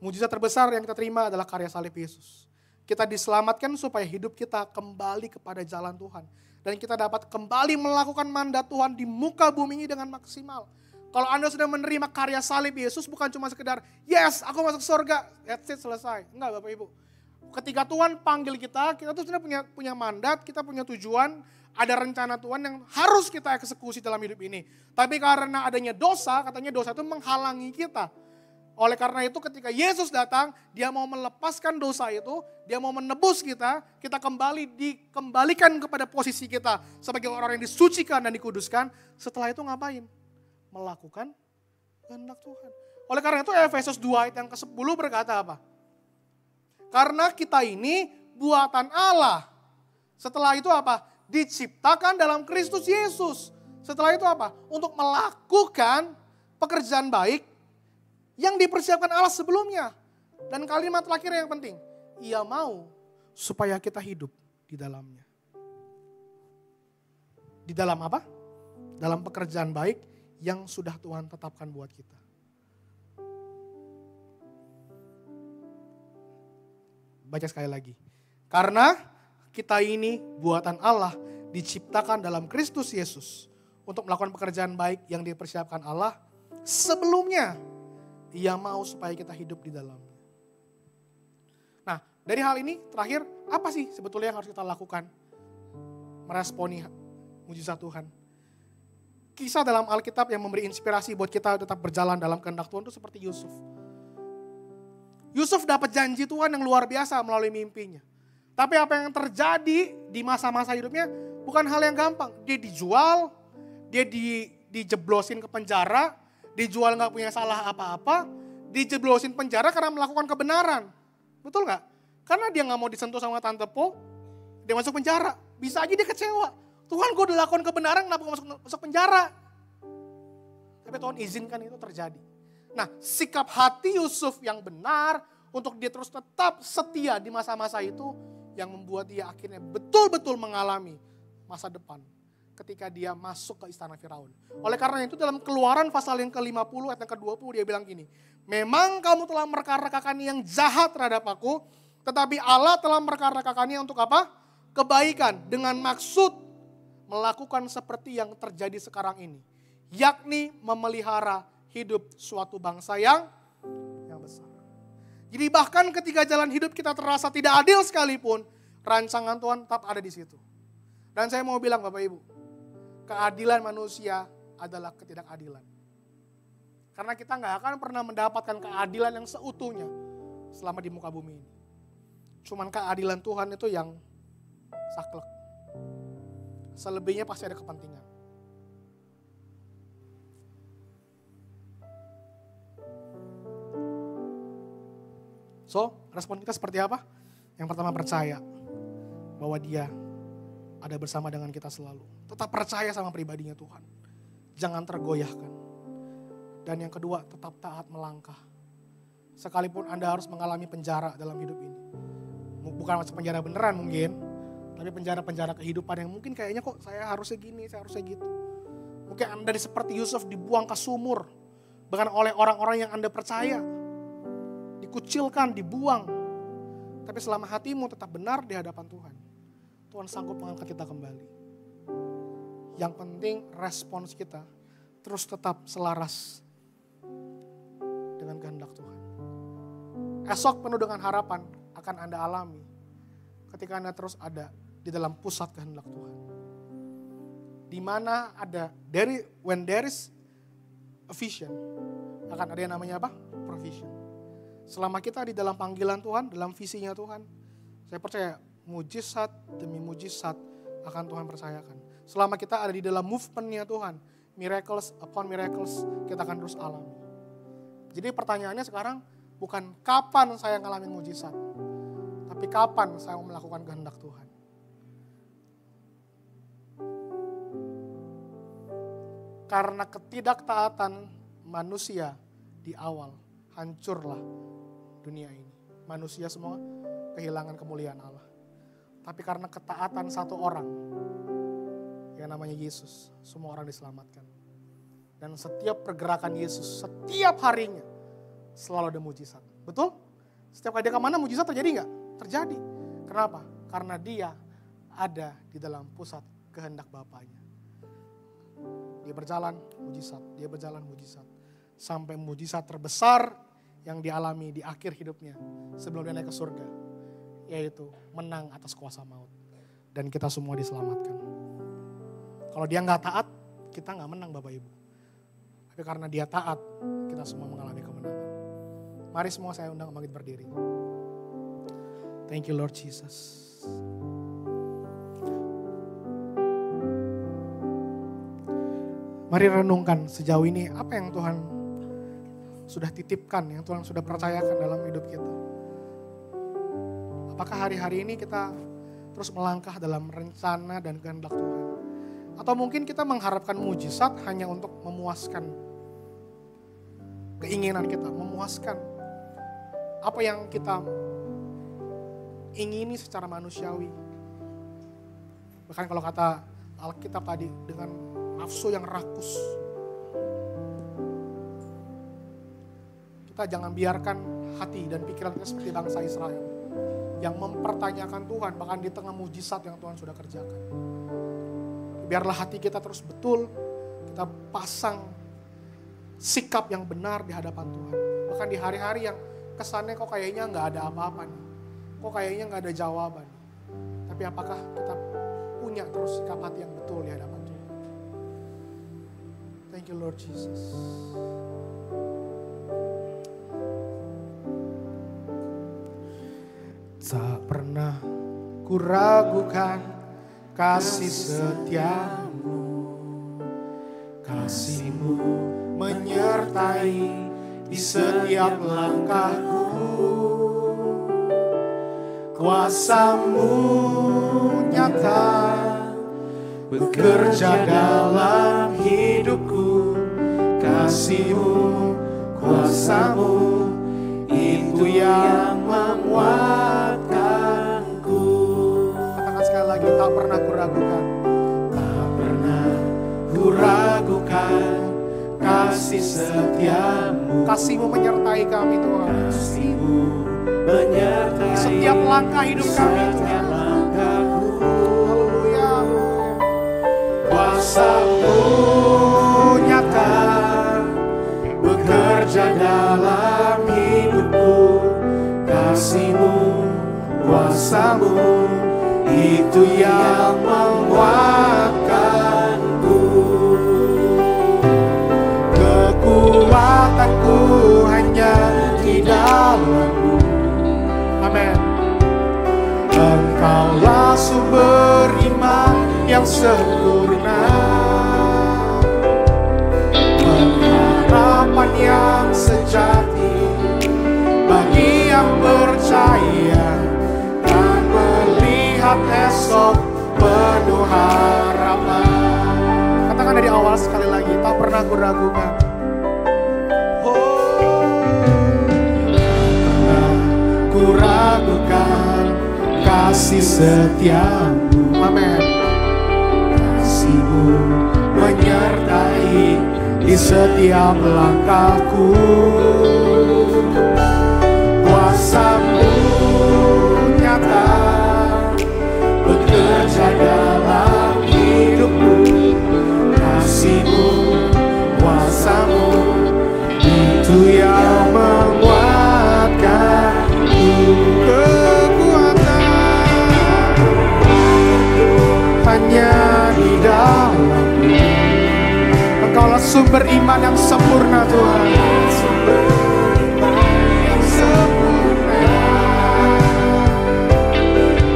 Mujizat terbesar yang kita terima adalah karya salib Yesus. Kita diselamatkan supaya hidup kita kembali kepada jalan Tuhan. Dan kita dapat kembali melakukan mandat Tuhan di muka bumi ini dengan maksimal. Kalau Anda sudah menerima karya salib Yesus, bukan cuma sekedar, yes, aku masuk surga, that's it, selesai. Enggak Bapak Ibu. Ketika Tuhan panggil kita tuh sudah punya mandat, kita punya tujuan, ada rencana Tuhan yang harus kita eksekusi dalam hidup ini. Tapi karena adanya dosa, katanya dosa itu menghalangi kita. Oleh karena itu ketika Yesus datang, dia mau melepaskan dosa itu, dia mau menebus kita dikembalikan kepada posisi kita sebagai orang yang disucikan dan dikuduskan. Setelah itu ngapain? Melakukan kehendak Tuhan. Oleh karena itu Efesus 2 ayat yang ke-10 berkata apa? Karena kita ini buatan Allah. Setelah itu apa? Diciptakan dalam Kristus Yesus. Setelah itu apa? Untuk melakukan pekerjaan baik yang dipersiapkan Allah sebelumnya. Dan kalimat terakhir yang penting. Ia mau supaya kita hidup di dalamnya. Di dalam apa? Dalam pekerjaan baik yang sudah Tuhan tetapkan buat kita. Baca sekali lagi. Karena kita ini buatan Allah diciptakan dalam Kristus Yesus untuk melakukan pekerjaan baik yang dipersiapkan Allah sebelumnya. Ia mau supaya kita hidup di dalamnya. Nah, dari hal ini terakhir, apa sih sebetulnya yang harus kita lakukan? Meresponi mujizat Tuhan. Kisah dalam Alkitab yang memberi inspirasi buat kita tetap berjalan dalam kehendak Tuhan itu seperti Yusuf. Yusuf dapat janji Tuhan yang luar biasa melalui mimpinya. Tapi apa yang terjadi di masa-masa hidupnya bukan hal yang gampang. Dia dijual, dia dijeblosin ke penjara, dijual gak punya salah apa-apa, dijeblosin penjara karena melakukan kebenaran. Betul gak? Karena dia gak mau disentuh sama Tante Po, dia masuk penjara. Bisa aja dia kecewa. Tuhan gue udah lakukan kebenaran, kenapa gue masuk penjara? Tapi Tuhan izinkan itu terjadi. Nah, sikap hati Yusuf yang benar untuk dia terus tetap setia di masa-masa itu yang membuat dia akhirnya betul-betul mengalami masa depan ketika dia masuk ke istana Firaun. Oleh karena itu dalam Keluaran pasal yang ke-50 ayat yang ke-20 dia bilang gini, memang kamu telah merekarekakannya yang jahat terhadap aku, tetapi Allah telah merekarekakannya untuk apa? Kebaikan, dengan maksud melakukan seperti yang terjadi sekarang ini. Yakni memelihara hidup suatu bangsa yang besar. Jadi bahkan ketika jalan hidup kita terasa tidak adil sekalipun, rancangan Tuhan tetap ada di situ. Dan saya mau bilang Bapak Ibu, keadilan manusia adalah ketidakadilan. Karena kita nggak akan pernah mendapatkan keadilan yang seutuhnya selama di muka bumi ini. Cuman keadilan Tuhan itu yang saklek. Selebihnya pasti ada kepentingan. So, respon kita seperti apa? Yang pertama percaya bahwa Dia ada bersama dengan kita selalu. Tetap percaya sama pribadinya Tuhan. Jangan tergoyahkan. Dan yang kedua, tetap taat melangkah. Sekalipun Anda harus mengalami penjara dalam hidup ini. Bukan masuk penjara beneran mungkin, tapi penjara-penjara kehidupan yang mungkin kayaknya kok saya harusnya gini, saya harusnya gitu. Mungkin Anda seperti Yusuf dibuang ke sumur, bahkan oleh orang-orang yang Anda percaya. Dikucilkan, dibuang. Tapi selama hatimu tetap benar di hadapan Tuhan, Tuhan sanggup mengangkat kita kembali. Yang penting respons kita terus tetap selaras dengan kehendak Tuhan. Esok penuh dengan harapan akan Anda alami ketika Anda terus ada di dalam pusat kehendak Tuhan. Di mana ada when there is a vision, akan ada yang namanya apa? Provision. Selama kita di dalam panggilan Tuhan, dalam visinya Tuhan, saya percaya mujizat demi mujizat akan Tuhan percayakan. Selama kita ada di dalam movement-nya Tuhan, miracles upon miracles kita akan terus alami. Jadi pertanyaannya sekarang bukan kapan saya ngalamin mujizat, Tapi kapan saya mau melakukan kehendak Tuhan? Karena ketidaktaatan manusia di awal, hancurlah dunia ini. Manusia semua kehilangan kemuliaan Allah. Tapi karena ketaatan satu orang, yang namanya Yesus, semua orang diselamatkan. Dan setiap pergerakan Yesus, setiap harinya, selalu ada mujizat. Betul? Setiap kali dia kemana, mujizat terjadi nggak? Terjadi. Kenapa? Karena dia ada di dalam pusat kehendak Bapaknya. Dia berjalan, mujizat. Dia berjalan, mujizat. Sampai mujizat terbesar yang dialami di akhir hidupnya sebelum dia naik ke surga. Yaitu menang atas kuasa maut. Dan kita semua diselamatkan. Kalau dia nggak taat, kita nggak menang Bapak Ibu. Tapi karena dia taat, kita semua mengalami kemenangan. Mari semua saya undang bangkit berdiri. Thank you Lord Jesus. Mari renungkan sejauh ini apa yang Tuhan sudah titipkan, yang Tuhan sudah percayakan dalam hidup kita. Apakah hari-hari ini kita terus melangkah dalam rencana dan kehendak Tuhan? Atau mungkin kita mengharapkan mujizat hanya untuk memuaskan keinginan kita, memuaskan apa yang kita ingini secara manusiawi. Bahkan kalau kata Alkitab tadi, dengan nafsu yang rakus. Kita jangan biarkan hati dan pikiran kita seperti bangsa Israel yang mempertanyakan Tuhan bahkan di tengah mujizat yang Tuhan sudah kerjakan. Biarlah hati kita terus betul, kita pasang sikap yang benar di hadapan Tuhan. Bahkan di hari-hari yang kesannya kok kayaknya nggak ada apa-apa nih, kok kayaknya nggak ada jawaban. Tapi apakah kita punya terus sikap hati yang betul di hadapan Tuhan? Thank you Lord Jesus. Tak pernah kuragukan kasih setiamu, kasih-Mu menyertai di setiap langkahku. Kuasa-Mu nyata bekerja dalam hidupku. Kasih-Mu, kuasa-Mu, itu yang menguatkanku. Katakan sekali lagi, tak pernah kuragukan. Tak pernah kuragukan kasih setiamu. Kasih-Mu menyertai kami Tuhan. Kasih-Mu menyertai setiap langkah hidup kami Tuhan. Haleluya. Kuasa-Mu nyata bekerja dalam hidupku. Kasih-Mu, kuasa-Mu, itu yang menguatkanku. Kekuatanku hanya di dalam-Mu. Amin. Engkaulah sumber iman yang sempurna, pengharapan yang sejati bagi yang percaya dan melihat esok penuh harapan. Katakan dari awal sekali lagi, tak pernah kuragukan. Kuragukan kasih setiamu. Amin. Kasih-Mu menyertai di setiap langkahku. Kuasa-Mu nyata bekerja dalam hidupku. Kasih-Mu, kuasa-Mu, itu yang menguatkan. Kekuatan hanya di dalam-Mu. Engkaulah sumber iman yang sempurna Tuhan. Sumber iman yang sempurna,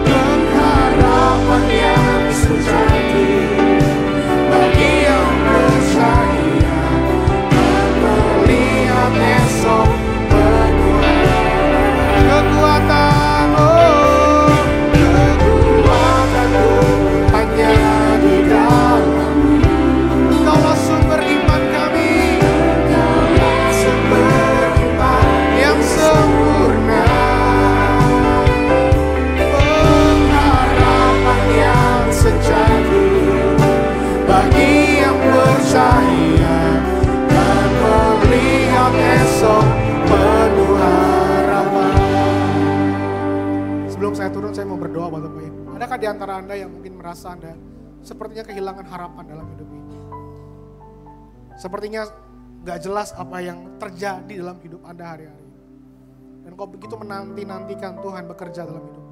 pengharapan yang sejati bagi yang percaya dan melihat esok penuh harapan. Kekuatan, oh Adakah di antara Anda yang mungkin merasa Anda sepertinya kehilangan harapan dalam hidup ini? Sepertinya gak jelas apa yang terjadi dalam hidup Anda hari-hari. Dan kau begitu menanti-nantikan Tuhan bekerja dalam hidup.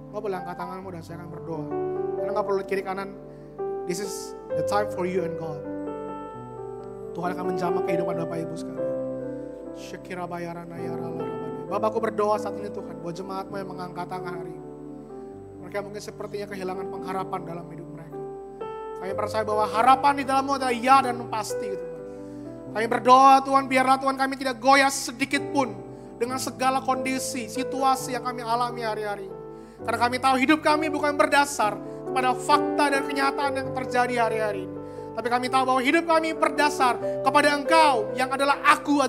Kau boleh angkat tanganmu dan saya akan berdoa. Karena gak perlu kiri kanan. This is the time for you and God. Tuhan akan menjamah kehidupan Bapak Ibu sekalian. Syekira bayarana ya rala. Bapak, aku berdoa saat ini Tuhan, buat jemaatmu yang mengangkat tangan hari ini. Mereka mungkin sepertinya kehilangan pengharapan dalam hidup mereka. Kami percaya bahwa harapan di dalammu adalah ya dan pasti Tuhan. Kami berdoa Tuhan, biarlah Tuhan kami tidak goyah sedikit pun dengan segala kondisi, situasi yang kami alami hari-hari ini. Karena kami tahu hidup kami bukan berdasar kepada fakta dan kenyataan yang terjadi hari-hari ini. Tapi kami tahu bahwa hidup kami berdasar kepada Engkau yang adalah aku.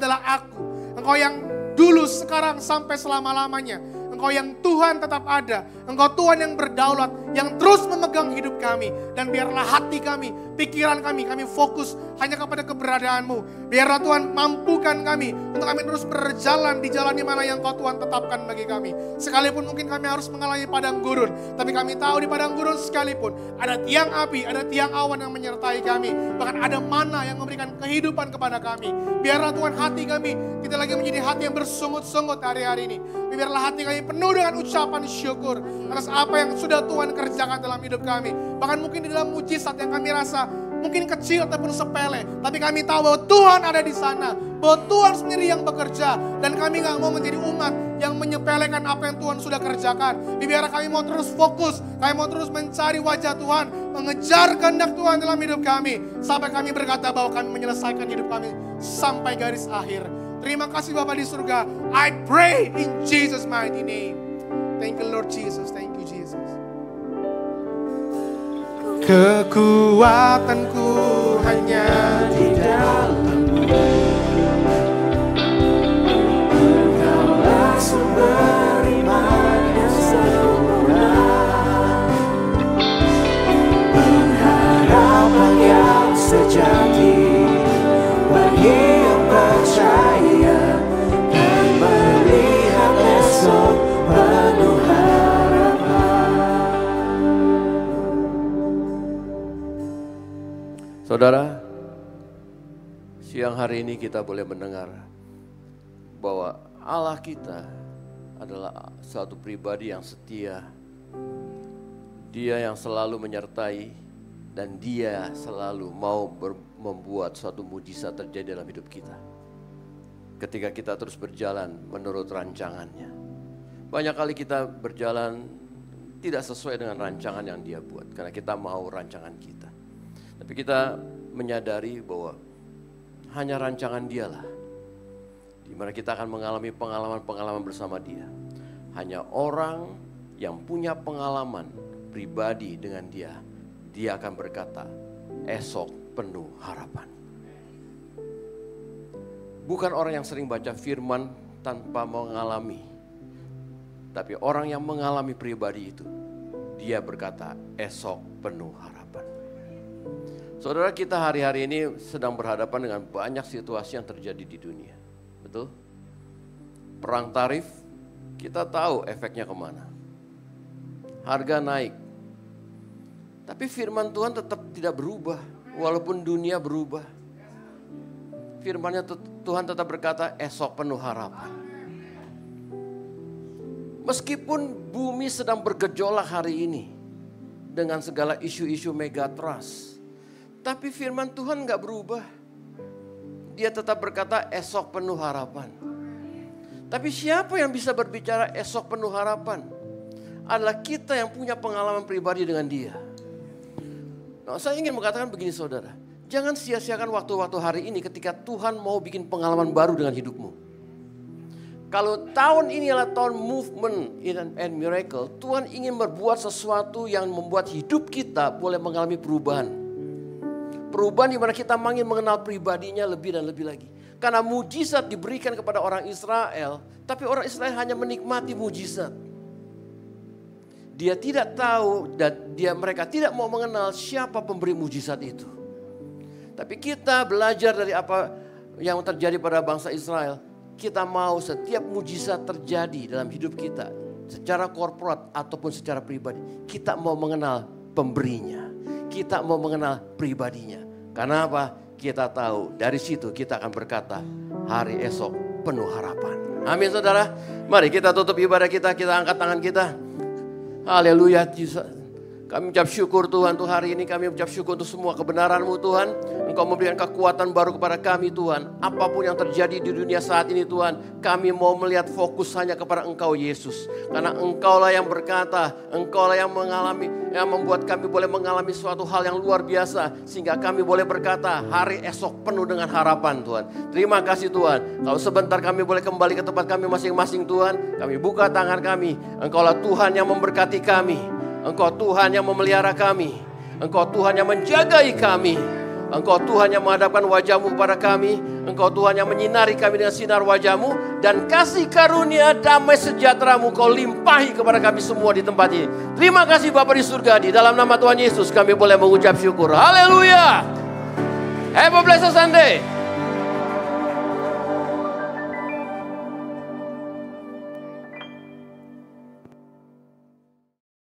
Engkau yang dulu, sekarang, sampai selama-lamanya. Engkau yang Tuhan tetap ada. Engkau Tuhan yang berdaulat, yang terus memegang hidup kami. Dan biarlah hati kami, pikiran kami fokus hanya kepada keberadaanmu. Biarlah Tuhan mampukan kami untuk kami terus berjalan di jalan di mana yang Kau Tuhan tetapkan bagi kami. Sekalipun mungkin kami harus mengalami padang gurun, tapi kami tahu di padang gurun sekalipun ada tiang api, ada tiang awan yang menyertai kami. Bahkan ada mana yang memberikan kehidupan kepada kami. Biarlah Tuhan hati kami tidak lagi menjadi hati yang bersungut-sungut hari-hari ini. Biarlah hati kami penuh dengan ucapan syukur atas apa yang sudah Tuhan kerjakan dalam hidup kami. Bahkan mungkin di dalam mujizat yang kami rasa mungkin kecil ataupun sepele, tapi kami tahu bahwa Tuhan ada di sana, bahwa Tuhan sendiri yang bekerja, dan kami gak mau menjadi umat yang menyepelekan apa yang Tuhan sudah kerjakan. Biarlah kami mau terus fokus, kami mau terus mencari wajah Tuhan, mengejar kehendak Tuhan dalam hidup kami, sampai kami berkata bahwa kami menyelesaikan hidup kami sampai garis akhir. Terima kasih Bapa di surga. I pray in Jesus' mighty name. Thank you Lord Jesus, thank you Jesus. Kekuatanku hanya di dalam-Mu. Engkaulah sumber iman yang sempurna, pengharapan yang sejati bagi yang percaya dan melihat esok penuh harapan. Saudara, siang hari ini kita boleh mendengar bahwa Allah kita adalah suatu pribadi yang setia. Dia yang selalu menyertai dan Dia selalu mau membuat suatu mujizat terjadi dalam hidup kita. Ketika kita terus berjalan menurut rancangannya. Banyak kali kita berjalan tidak sesuai dengan rancangan yang Dia buat, karena kita mau rancangan kita. Tapi kita menyadari bahwa hanya rancangan Dialah, di mana kita akan mengalami pengalaman-pengalaman bersama Dia. Hanya orang yang punya pengalaman pribadi dengan Dia, Dia akan berkata, esok penuh harapan. Bukan orang yang sering baca firman tanpa mengalami, tapi orang yang mengalami pribadi itu, dia berkata, esok penuh harapan. Saudara, kita hari-hari ini sedang berhadapan dengan banyak situasi yang terjadi di dunia. Betul? Perang tarif, kita tahu efeknya kemana. Harga naik. Tapi firman Tuhan tetap tidak berubah, walaupun dunia berubah. Firman-Nya Tuhan tetap berkata, esok penuh harapan. Meskipun bumi sedang bergejolak hari ini, dengan segala isu-isu megatrust, tapi firman Tuhan gak berubah. Dia tetap berkata esok penuh harapan. Tapi siapa yang bisa berbicara esok penuh harapan? Adalah kita yang punya pengalaman pribadi dengan Dia. Nah, saya ingin mengatakan begini saudara. Jangan sia-siakan waktu-waktu hari ini ketika Tuhan mau bikin pengalaman baru dengan hidupmu. Kalau tahun ini adalah tahun movement and miracle, Tuhan ingin berbuat sesuatu yang membuat hidup kita boleh mengalami perubahan. Perubahan di mana kita makin mengenal pribadinya lebih dan lebih lagi. Karena mujizat diberikan kepada orang Israel, tapi orang Israel hanya menikmati mujizat. Dia tidak tahu dan mereka tidak mau mengenal siapa pemberi mujizat itu. Tapi kita belajar dari apa yang terjadi pada bangsa Israel. Kita mau setiap mujizat terjadi dalam hidup kita, secara korporat ataupun secara pribadi, kita mau mengenal pemberinya. Kita mau mengenal pribadinya. Karena apa? Kita tahu dari situ kita akan berkata, hari esok penuh harapan. Amin saudara. Mari kita tutup ibadah kita angkat tangan kita. Haleluya. Kami ucap syukur Tuhan untuk hari ini. Kami ucap syukur untuk semua kebenaran-Mu Tuhan. Engkau memberikan kekuatan baru kepada kami Tuhan. Apapun yang terjadi di dunia saat ini Tuhan, kami mau melihat fokus hanya kepada Engkau Yesus. Karena Engkaulah yang berkata, Engkaulah yang mengalami, yang membuat kami boleh mengalami suatu hal yang luar biasa. Sehingga kami boleh berkata, hari esok penuh dengan harapan Tuhan. Terima kasih Tuhan. Kalau sebentar kami boleh kembali ke tempat kami masing-masing Tuhan. Kami buka tangan kami. Engkaulah Tuhan yang memberkati kami. Engkau Tuhan yang memelihara kami. Engkau Tuhan yang menjagai kami. Engkau Tuhan yang menghadapkan wajah-Mu kepada kami. Engkau Tuhan yang menyinari kami dengan sinar wajah-Mu. Dan kasih karunia damai sejahtera-Mu Kau limpahi kepada kami semua di tempat ini. Terima kasih Bapa di surga. Di dalam nama Tuhan Yesus kami boleh mengucap syukur. Haleluya. Have a blessed Sunday.